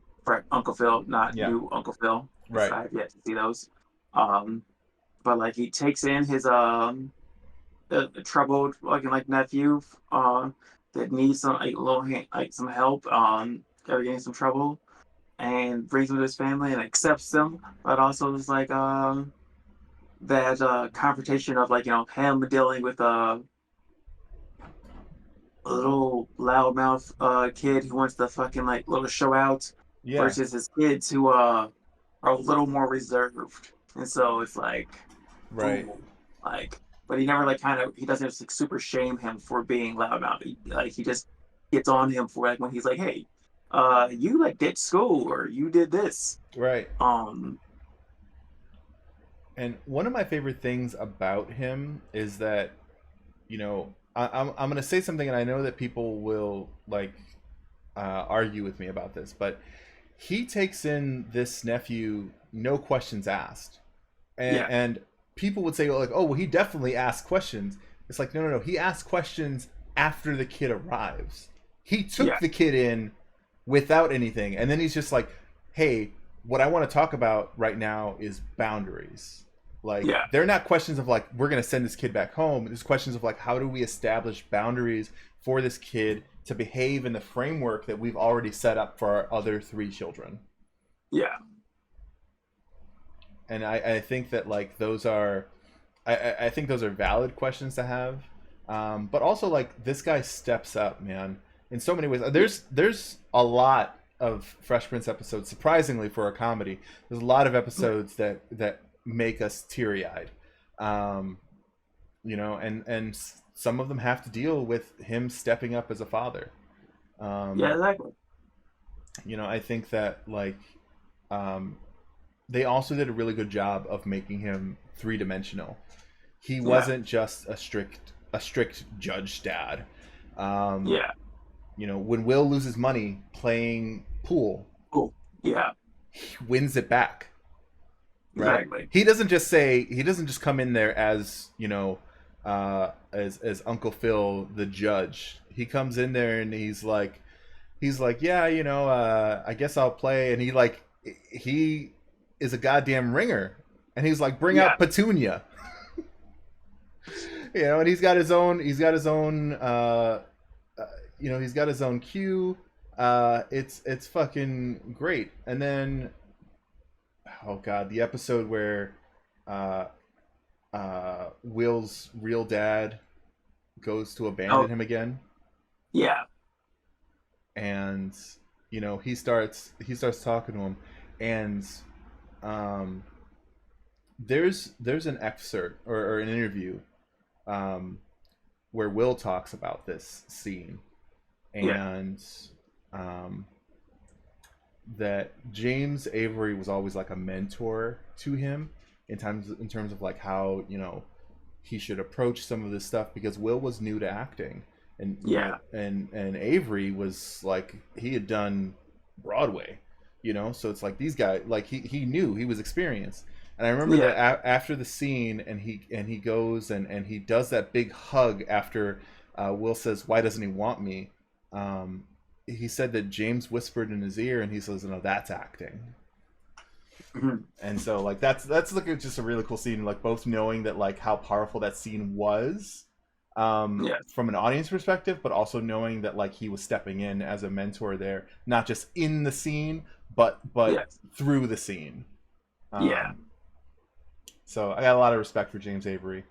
Uncle Phil, not Yeah, new Uncle Phil, because right. I've yet to see those. Um, but like he takes in his the troubled fucking like nephew that needs some like little like some help getting some trouble, and brings him to his family and accepts them, but also is like that confrontation of like him dealing with a little loudmouth kid who wants to fucking like little show out Yeah, versus his kids who are a little more reserved. And so it's like, right. ooh, like, but he never like he doesn't just like super shame him for being loudmouth. He just gets on him for like when he's like, hey, you like ditched school or you did this. Right. Um, And one of my favorite things about him is that, I'm going to say something, and I know that people will like argue with me about this, but he takes in this nephew, no questions asked. and, yeah, and people would say, well, like, oh, well, he definitely asked questions. It's like, no, no, no, he asked questions after the kid arrives. He took yeah, the kid in without anything, and then he's just like, hey, what I want to talk about right now is boundaries. Like, yeah, they're not questions of like, we're going to send this kid back home. There's questions of like, how do we establish boundaries for this kid to behave in the framework that we've already set up for our other three children? yeah, And I think that like those are, I think those are valid questions to have. But also, like, this guy steps up, man, in so many ways. yeah, There's a lot of Fresh Prince episodes, surprisingly for a comedy. There's a lot of episodes that make us teary eyed. Um, and some of them have to deal with him stepping up as a father. yeah, Um, exactly. I think that um, they also did a really good job of making him three-dimensional. He Yeah, wasn't just a strict judge dad. Um, yeah, when Will loses money playing pool, cool. Yeah, he wins it back, right? exactly. He doesn't just come in there as as Uncle Phil the judge. He comes in there and he's like, yeah, I guess I'll play, and he is a goddamn ringer, and he's like, bring Yeah, out Petunia. And he's got his own he's got his own cue. It's fucking great. And then, oh god, the episode where uh Will's real dad goes to abandon oh, him again, yeah, and he starts talking to him, and um there's an excerpt, or an interview, um where Will talks about this scene, yeah, and um that James Avery was always like a mentor to him in terms of like how he should approach some of this stuff, because Will was new to acting, and yeah, and Avery was like, he had done Broadway, so it's like these guys, like he knew, he was experienced. And I remember that yeah. after the scene, and he goes and he does that big hug after Will says, "Why doesn't he want me?" Um, he said that James whispered in his ear, and he says, "No, that's acting." Mhm. And so like that's like just a really cool scene, like both knowing that like how powerful that scene was, Yes, from an audience perspective, but also knowing that like he was stepping in as a mentor there, not just in the scene, but yes, through the scene. yeah, um so I got a lot of respect for James Avery,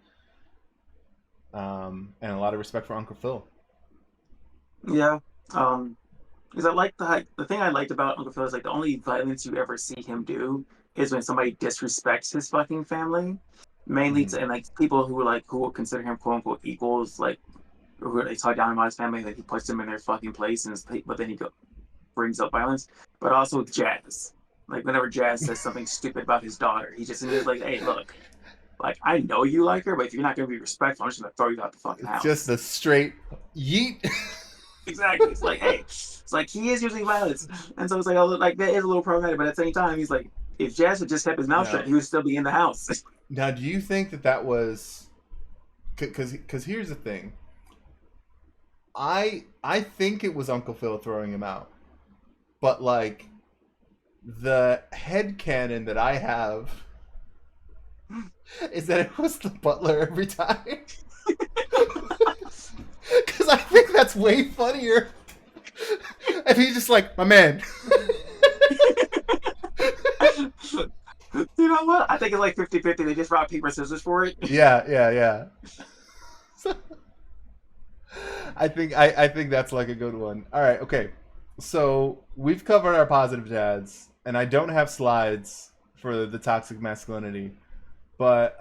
and a lot of respect for Uncle Phil. yeah. Um, because I like the thing I liked about Uncle Phil is like the only violence you ever see him do is when somebody disrespects his fucking family, mainly Hmm. to, and like people who will consider him quote unquote equals, like who they talk down about his family, like he puts them in their fucking place, but then brings up violence. But also with Jazz, like whenever Jazz says something stupid about his daughter, he just is like, hey, look, like I know you like her, but if you're not gonna be respectful, I'm just gonna throw you out the fucking It's just house. a straight yeet. Exactly. It's like, hey, it's like he is using violence, and so it's like, oh, like that is a little problematic. But at the same time, he's like, if Jazz had just kept his mouth shut, now he would still be in the house. now do you think that was, because here's the thing, I think it was Uncle Phil throwing him out, but like the head canon that I have is that it was the butler every time. Because I think that's way funnier if he's just like, my man. You know what? I think it's like 50-50. They just rock paper scissors for it. Yeah, yeah, yeah. So, I think that's like a good one. All right, okay. So we've covered our positive dads, and I don't have slides for the toxic masculinity, but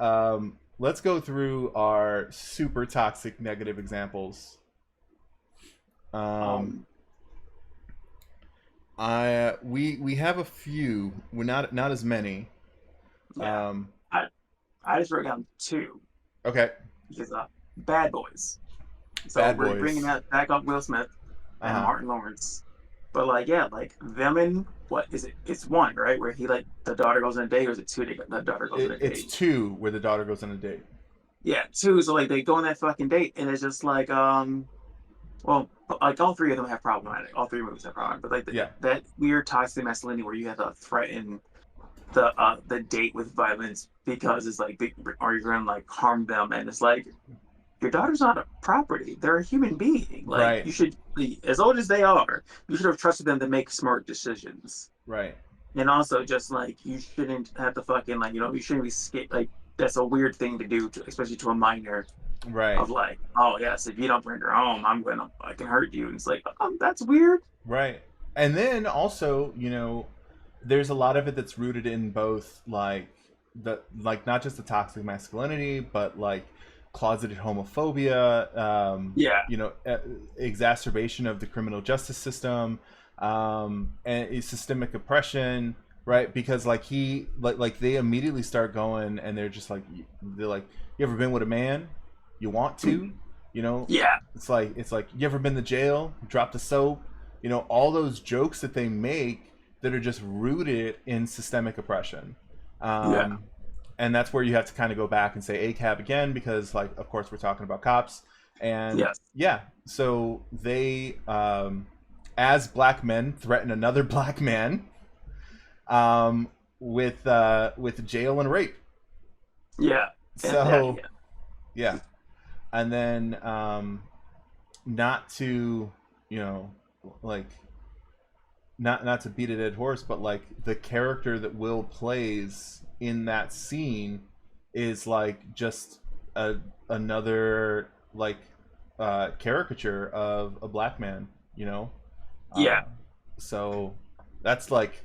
let's go through our super toxic negative examples. Um, Um, we have a few. We're not as many. yeah. Um, I I just wrote down two okay, because Bad Boys. So Bad we're bringing Boys. that back up Will Smith Uh and huh. Martin Lawrence. But like, yeah, like them and what is it? It's one, right? Where he like the daughter goes on a date, or is it two? The daughter goes on a It's date. two where the daughter goes on a date. Yeah, two. So like they go on that fucking date, and it's just like well, like all three of them have problematic. All three movies have problematic, but like Yeah. that weird toxic masculinity where you have to threaten the date with violence because it's like, or you're gonna like harm them, and it's like your daughter's not a property. They're a human being. Like Right. you should, as old as they are, you should have trusted them to make smart decisions. Right. And also, just like you shouldn't have to fucking like you shouldn't be scared. Like that's a weird thing to do, especially to a minor. Right. Of like, oh yes, if you don't bring her home, I'm gonna fucking hurt you. And it's like, that's weird. Right. And then also, there's a lot of it that's rooted in both not just the toxic masculinity, but like closeted homophobia, Yeah, exacerbation of the criminal justice system, and it's systemic oppression, right? Because like they immediately start going, and they're like, you ever been with a man? You want to, you know? Yeah, It's like you ever been to jail? Drop the soap, all those jokes that they make that are just rooted in systemic oppression. yeah, Um, and that's where you have to kind of go back and say ACAB again, because like of course we're talking about cops. And yes, yeah, so they as black men threaten another black man um, with jail and rape. yeah, and that, So yeah, yeah, and then not to you know like not to beat a dead horse, but like the character that Will plays in that scene is like just another like caricature of a black man, you know. yeah, Uh, so that's like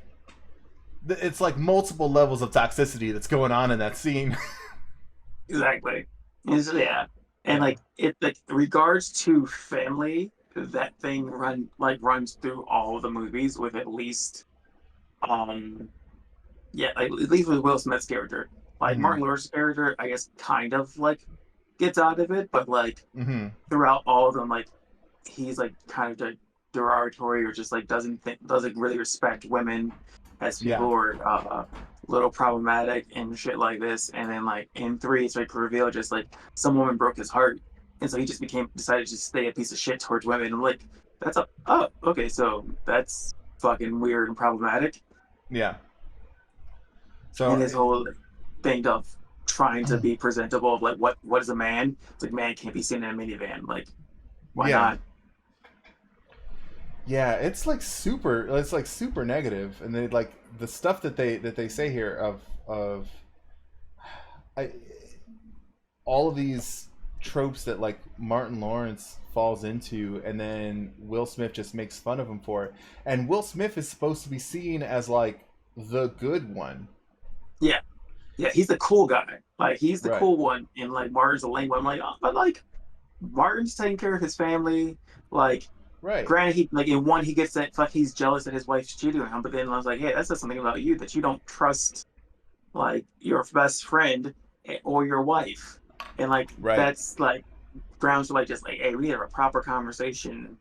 it's like multiple levels of toxicity that's going on in that scene. exactly. Yeah, and Yeah. like it, like regards to family, that thing runs through all the movies with at least um yeah, like at least with Will Smith's character. Like Mm-hmm. Martin Lawrence's character, I guess kind of like gets out of it, but like Mm-hmm. throughout all of them, like he's like kind of like derogatory or just like doesn't really respect women as Yeah. people or a little problematic and shit like this. And then like in three, it's like revealed just like some woman broke his heart, and so he just became decided to stay a piece of shit towards women. I'm like, that's a oh okay, so that's fucking weird and problematic. Yeah. And So his whole thing of trying to be presentable of like what is a man? It's like man can't be seen in a minivan. Like why yeah. not? Yeah, it's like super negative, and they like the stuff that they say here of I all of these tropes that like Martin Lawrence falls into, and then Will Smith just makes fun of him for it. And Will Smith is supposed to be seen as like the good one. Yeah, yeah, he's the cool guy. Like he's the Right. cool one, and like Martin's the lame one. I'm like, oh, but like Martin's taking care of his family. Like, Right. granted, he like in one he gets that like he's jealous that his wife's cheating on him, but then I was like, hey, that says something about you that you don't trust like your best friend or your wife, and like Right. that's like grounds for like just like, hey, we have a proper conversation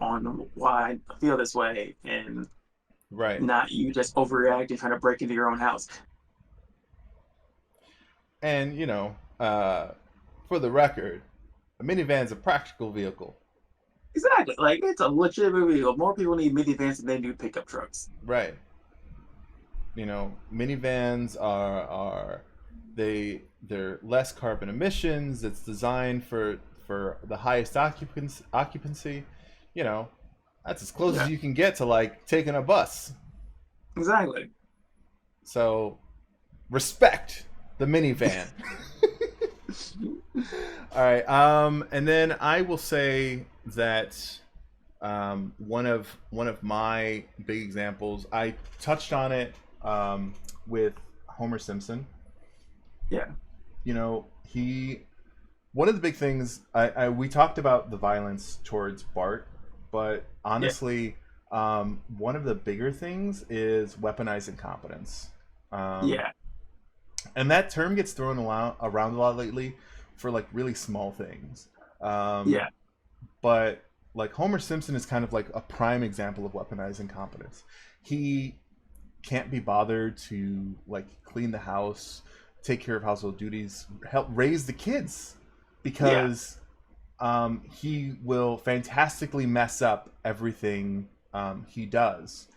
on why I feel this way, and Right. not you just overreacting trying to break into your own house. And for the record, a minivan's a practical vehicle. Exactly. Like it's a legitimate vehicle. More people need minivans than they do pickup trucks. Right. Minivans are they're less carbon emissions. It's designed for the highest occupancy. You know, that's as close as Yeah, you can get to like taking a bus. exactly. So respect the minivan. All right. And then I will say that one of my big examples, I touched on it with Homer Simpson. Yeah, He one of the big things we talked about the violence towards Bart, but yeah, honestly, one of the bigger things is weaponized incompetence. Um, yeah, and that term gets thrown around a lot lately for like really small things. Um, yeah, but like Homer Simpson is kind of like a prime example of weaponized incompetence. He can't be bothered to like clean the house, take care of household duties, help raise the kids yeah, because he will fantastically mess up everything he does.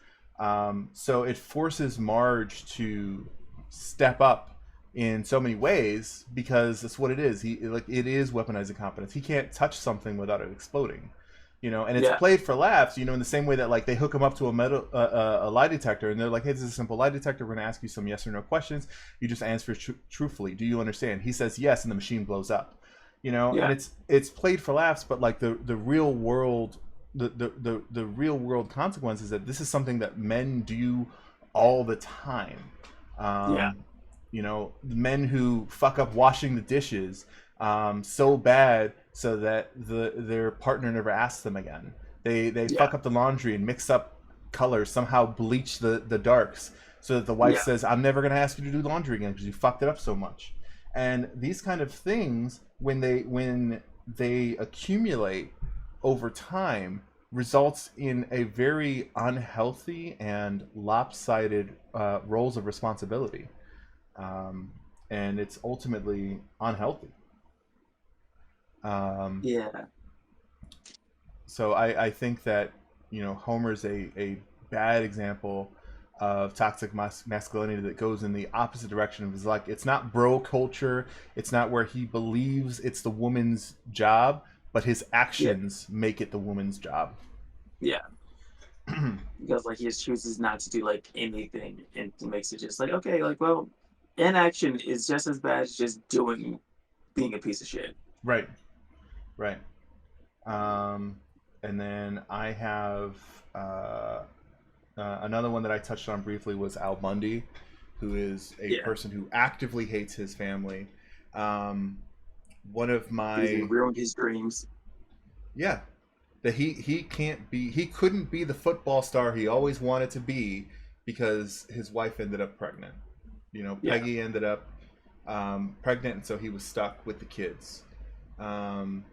So it forces Marge to step up in so many ways because that's what it is. It is weaponized incompetence. He can't touch something without it exploding. And it's yeah, played for laughs. In the same way that like they hook him up to a lie detector, and they're like, "Hey, this is a simple lie detector. We're going to ask you some yes or no questions. You just answer truthfully. Do you understand?" He says yes, and the machine blows up. And yeah, it's played for laughs, but like the real world, the real world consequence is that this is something that men do all the time. yeah, Men who fuck up washing the dishes so bad so that their partner never asks them again. They yeah, fuck up the laundry and mix up colors, somehow bleach the darks, so that the wife Yeah. says, "I'm never going to ask you to do laundry again because you fucked it up so much." And these kind of things, when they accumulate over time, results in a very unhealthy and lopsided roles of responsibility, um, and it's ultimately unhealthy. Um, Yeah. so I think that Homer's a bad example of toxic masculinity that goes in the opposite direction. It's like it's not bro culture. It's not where he believes it's the woman's job, but his Yeah. actions make it the woman's job. Yeah. Because like he just chooses not to do like anything and makes it just like, okay, like, well, inaction is just as bad as just doing being a piece of shit. Right, right. Um, and then I have another one that I touched on briefly was Al Bundy, who is a Yeah. person who actively hates his family. Um, one of Because he my ruined his dreams. Yeah, that he couldn't be the football star he always wanted to be because his wife ended up pregnant. Yeah. Peggy ended up pregnant, and so he was stuck with the kids. Um,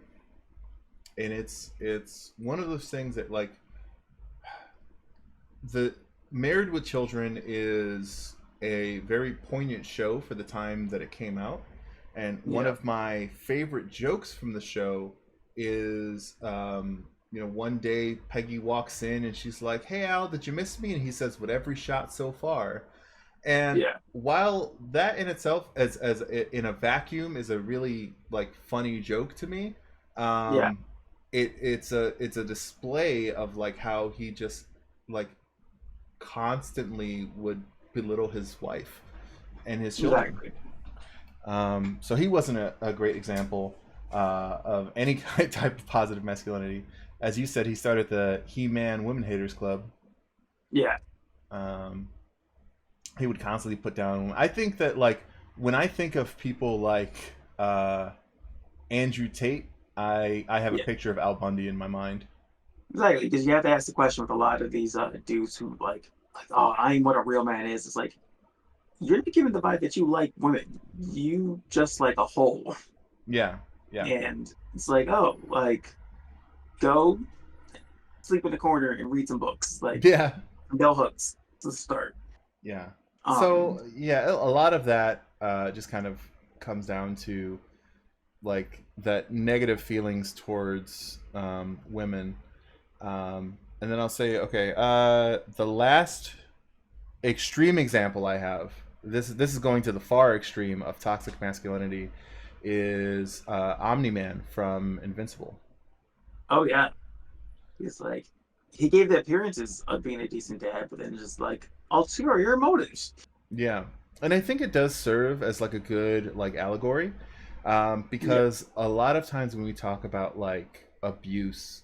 and it's one of those things that, like, the Married with Children is a very poignant show for the time that it came out, and one Yeah. of my favorite jokes from the show is, one day Peggy walks in and she's like, "Hey Al, did you miss me?" And he says, "With every shot so far." And Yeah. while that in itself, as in a vacuum, is a really like funny joke to me, Yeah. um, it's a display of like how he just like constantly would belittle his wife and his children. Exactly. So he wasn't a great example of any type of positive masculinity. As you said, he started the He-Man Women Haters Club. Yeah. Um, he would constantly put down. I think that, like, when I think of people like uh, Andrew Tate, I have a Yeah. picture of Al Bundy in my mind. Exactly. Because you have to ask the question with a lot of these dudes who like, oh, I ain't what a real man is. It's like you're not giving the vibe that you like women. You just like a hole. Yeah, yeah, And it's like, oh, like go sleep in the corner and read some books, like yeah, bell hooks to start. yeah. Um, So yeah, a lot of that just kind of comes down to like that negative feelings towards women. And then I'll say, okay, the last extreme example I have, this is going to the far extreme of toxic masculinity, is Omni Man from Invincible. oh yeah, he's like he gave the appearances of being a decent dad, but then just like ulterior your motives. Yeah, and I think it does serve as like a good like allegory, Yeah, because a lot of times when we talk about like abuse,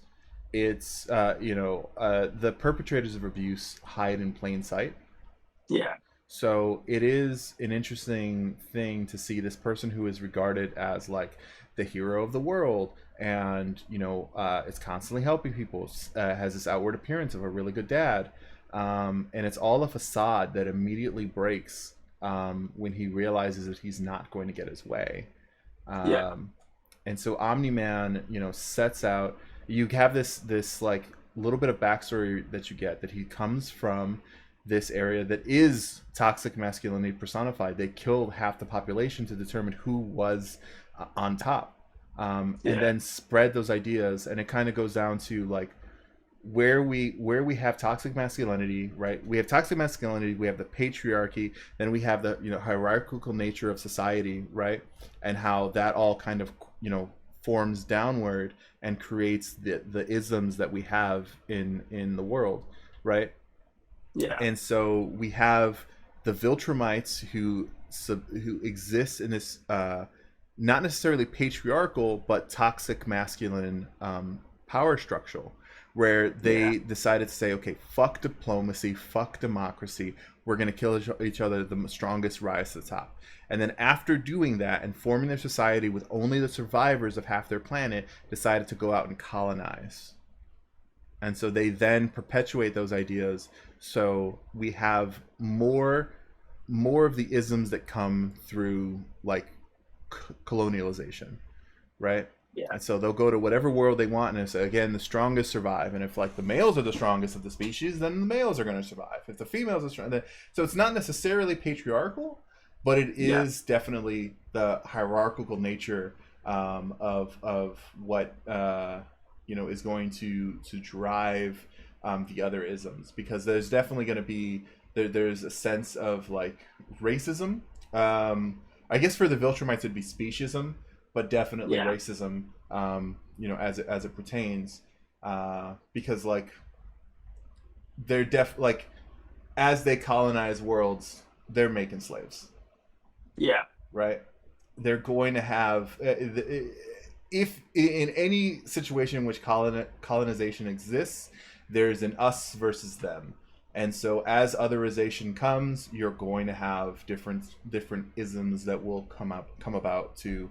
it's the perpetrators of abuse hide in plain sight. yeah, So it is an interesting thing to see this person who is regarded as like the hero of the world, and is constantly helping people, has this outward appearance of a really good dad, and it's all a facade that immediately breaks when he realizes that he's not going to get his way. yeah, um, and so Omni Man, sets out. You have this like little bit of backstory that you get, that he comes from this area that is toxic masculinity personified. They killed half the population to determine who was on top, and yeah, then spread those ideas. And it kind of goes down to like where we have toxic masculinity, right? We have toxic masculinity, we have the patriarchy, then we have the hierarchical nature of society, right? And how that all kind of forms downward and creates the isms that we have in the world, right? yeah, And so we have the Viltrumites who exist in this not necessarily patriarchal but toxic masculine power structure, where yeah, they decided to say, okay, fuck diplomacy, fuck democracy, we're going to kill each other, the strongest rise to the top. And then after doing that and forming their society with only the survivors of half their planet, decided to go out and colonize. And so they then perpetuate those ideas. So we have more of the isms that come through like colonialization, right? Yeah. And so they'll go to whatever world they want, and it's again the strongest survive. And if like the males are the strongest of the species, then the males are going to survive. If the females are strong, so it's not necessarily patriarchal, but it Yeah. is definitely the hierarchical nature of what is going to drive the other isms, because there's definitely going to be there's a sense of like racism. I guess for the Viltrumites it'd be speciesism, but definitely Yeah. racism. As it pertains, because like they're like as they colonize worlds, they're making slaves, Yeah. right? They're going to have if in any situation in which colonization exists, there's an us versus them. And so as otherization comes, you're going to have different isms that will come about to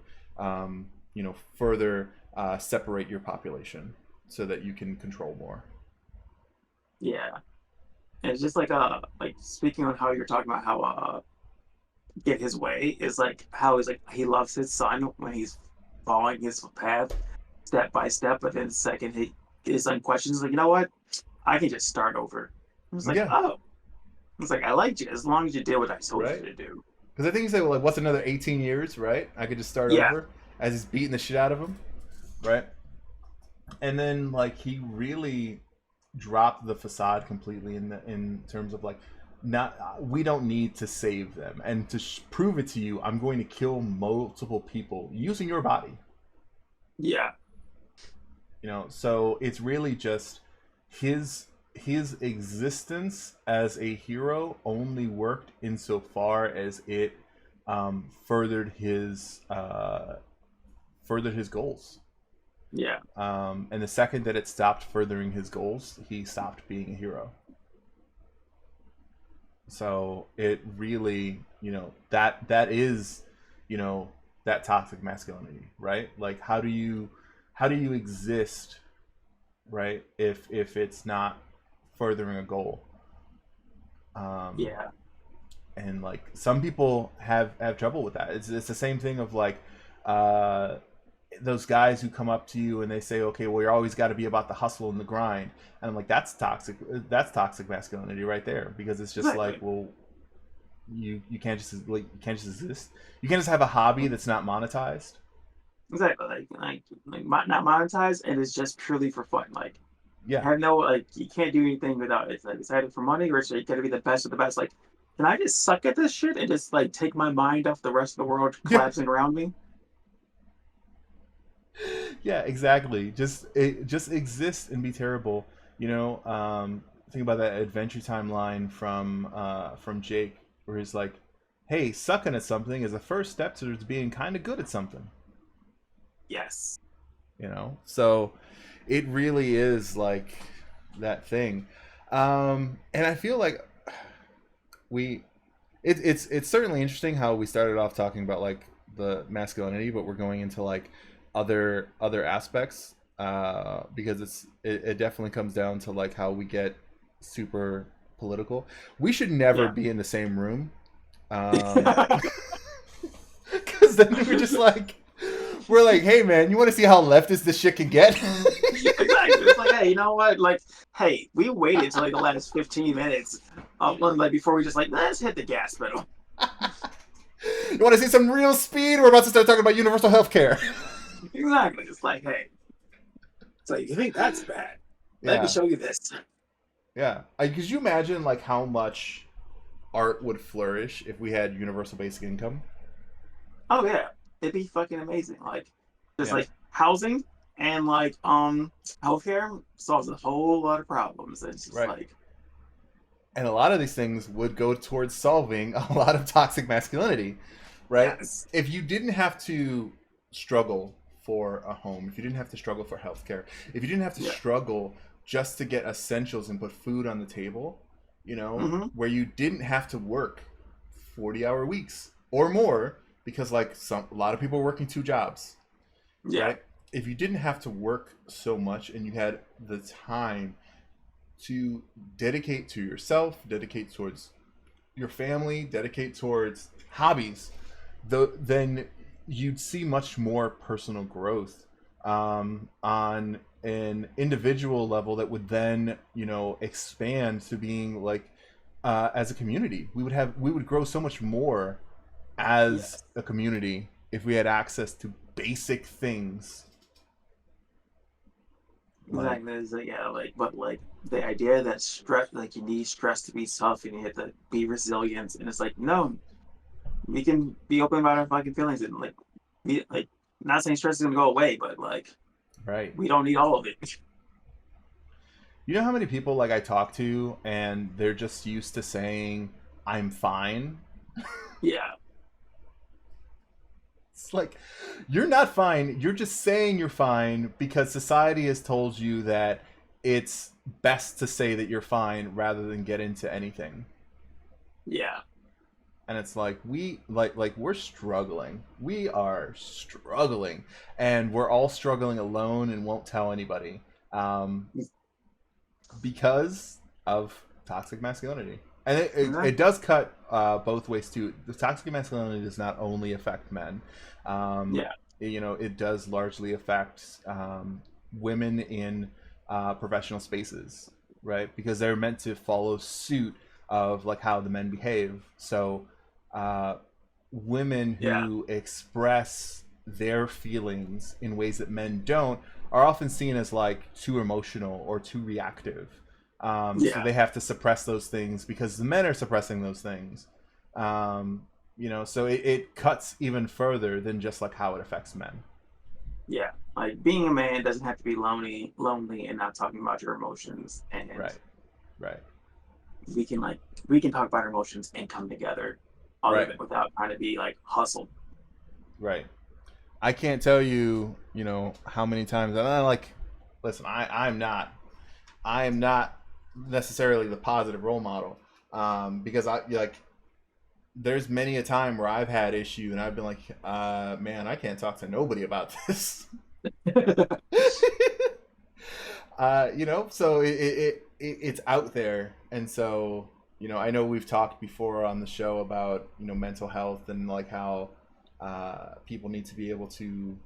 further separate your population so that you can control more. Yeah. And it's just like speaking on how you're talking about how get his way is like how he's like he loves his son when he's following his path step by step, but then the second his son questions like, you know what? I can just start over. I was like, Yeah, oh. It's like I liked you as long as you did what I told you right. to do. Because I think he said, well, like, what's another 18 years, right? I could just start Yeah. over as he's beating the shit out of him, right? And then like he really dropped the facade completely in terms of like not we don't need to save them, and to prove it to you, I'm going to kill multiple people using your body. Yeah. So it's really just his existence as a hero only worked insofar as it furthered his goals. Yeah. And the second that it stopped furthering his goals, he stopped being a hero. So it really, that is, you know, that toxic masculinity, right? Like how do you exist, right? If it's not furthering a goal. Um, Yeah. and like some people have trouble with that. It's the same thing of like uh those guys who come up to you and they say, okay, well, you're always got to be about the hustle and the grind. And I'm like, that's toxic masculinity right there, because it's just like, Exactly. well, you can't just like you can't just exist. You can't just have a hobby that's not monetized. Exactly. Not monetized, and it's just purely for fun. Like Yeah. have no like you can't do anything without it. It's like it's either for money or it's like, you gotta be the best of the best. Like, can I just suck at this shit and just like take my mind off the rest of the world Yeah. collapsing around me? Yeah, exactly. Just exist and be terrible. Think about that Adventure Time line from Jake, where he's like, "Hey, sucking at something is a first step towards being kind of good at something." Yes. So it really is like that thing. And I feel like we it's certainly interesting how we started off talking about like the masculinity, but we're going into like other aspects, because it definitely comes down to like how we get super political. We should never Yeah. be in the same room, because then we're like, hey man, you want to see how leftist this shit can get? Exactly. It's like, hey, you know what? Like, hey, we waited till like the last 15 minutes, like before we just like let's hit the gas pedal. You want to see some real speed? We're about to start talking about universal health care. Exactly. It's like, hey, so you think that's bad? Let me Yeah, show you this. yeah. Could you imagine like how much art would flourish if we had universal basic income? Oh yeah, it'd be fucking amazing. Like, just Yeah, like housing and like healthcare solves a whole lot of problems. It's just right. like, And a lot of these things would go towards solving a lot of toxic masculinity, right? yes, If you didn't have to struggle for a home, if you didn't have to struggle for healthcare, if you didn't have to yeah, struggle just to get essentials and put food on the table, mm-hmm, where you didn't have to work 40-hour weeks or more, because like a lot of people are working two jobs, yeah, right? if you didn't have to work so much and you had the time to dedicate to yourself, dedicate towards your family, dedicate towards hobbies, then you'd see much more personal growth on an individual level that would then, expand to being like, as a community. We would grow so much more as Yes, a community if we had access to basic things like. exactly. It's like, yeah, like, but like the idea that stress, like you need stress to be tough and you have to be resilient, and it's like, no, we can be open about our fucking feelings and like, be like, not saying stress is gonna go away, but like, Right. we don't need all of it. You know how many people like I talk to and they're just used to saying I'm fine? Yeah, It's like, you're not fine. You're just saying you're fine because society has told you that it's best to say that you're fine rather than get into anything. yeah, And it's like, we're struggling. We are struggling, and we're all struggling alone and won't tell anybody. Because of toxic masculinity. And it does cut both ways too. The toxic masculinity does not only affect men. Um, yeah, it does largely affect women in professional spaces, right? Because they're meant to follow suit of like how the men behave. So uh, women yeah, who express their feelings in ways that men don't are often seen as like too emotional or too reactive. So yeah, they have to suppress those things because the men are suppressing those things. So it cuts even further than just like how it affects men. yeah. Like being a man doesn't have to be lonely, and not talking about your emotions, and Right, right, we can like we can talk about our emotions and come together, other right, than without trying to be like hustled. right. I can't tell you, how many times, and I like, listen, I am not necessarily the positive role model, because I like, there's many a time where I've had issue and I've been like, man, I can't talk to nobody about this. So it's out there, and so I know we've talked before on the show about mental health and like how people need to be able to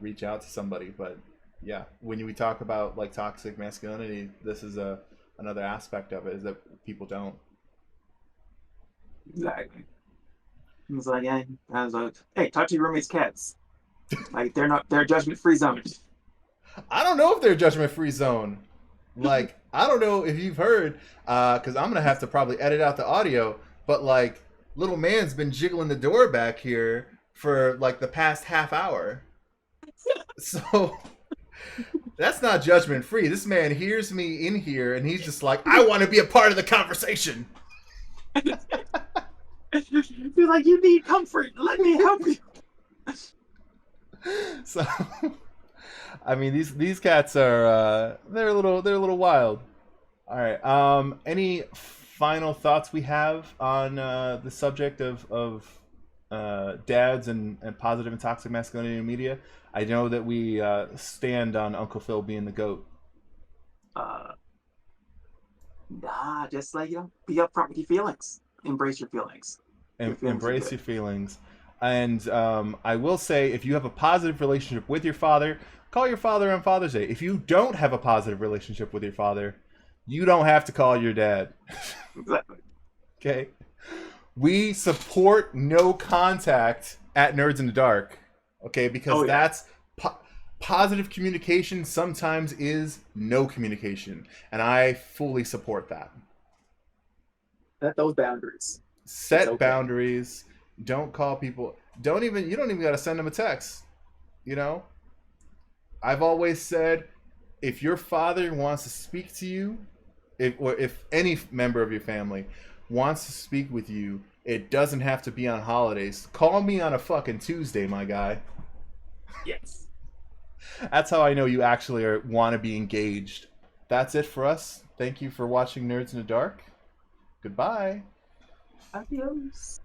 reach out to somebody, but yeah, when we talk about like toxic masculinity, this is a another aspect of it, is that people don't. Exactly. It's like, yeah, I was like, hey, talk to your roommate's cats. Like they're judgment free zone. I don't know if they're judgment free zone. Like, I don't know if you've heard, because I'm gonna have to probably edit out the audio. But like, little man's been jiggling the door back here for like the past half hour. So that's not judgment free. This man hears me in here, and he's just like, I want to be a part of the conversation. You're like, you need comfort. Let me help you. So, I mean, these cats are they're a little wild. All right. Any final thoughts we have on the subject of dads and positive and toxic masculinity in media? I know that we stand on Uncle Phil being the goat. Uh, nah, just like be upfront with your feelings. Embrace your feelings. Your feelings are Embrace good. your feelings. And I will say, if you have a positive relationship with your father, call your father on Father's Day. If you don't have a positive relationship with your father, you don't have to call your dad. Exactly. Okay? We support no contact at Nerds in the Dark. Okay? Because Oh yeah. that's positive communication sometimes is no communication. And I fully support that. Set those boundaries. It's Set okay. boundaries. Don't call people. You don't even got to send them a text. You know, I've always said, if your father wants to speak to you, if any member of your family wants to speak with you, it doesn't have to be on holidays. Call me on a fucking Tuesday, my guy. Yes. That's how I know you actually want to be engaged. That's it for us. Thank you for watching Nerds in the Dark. Goodbye. Adios.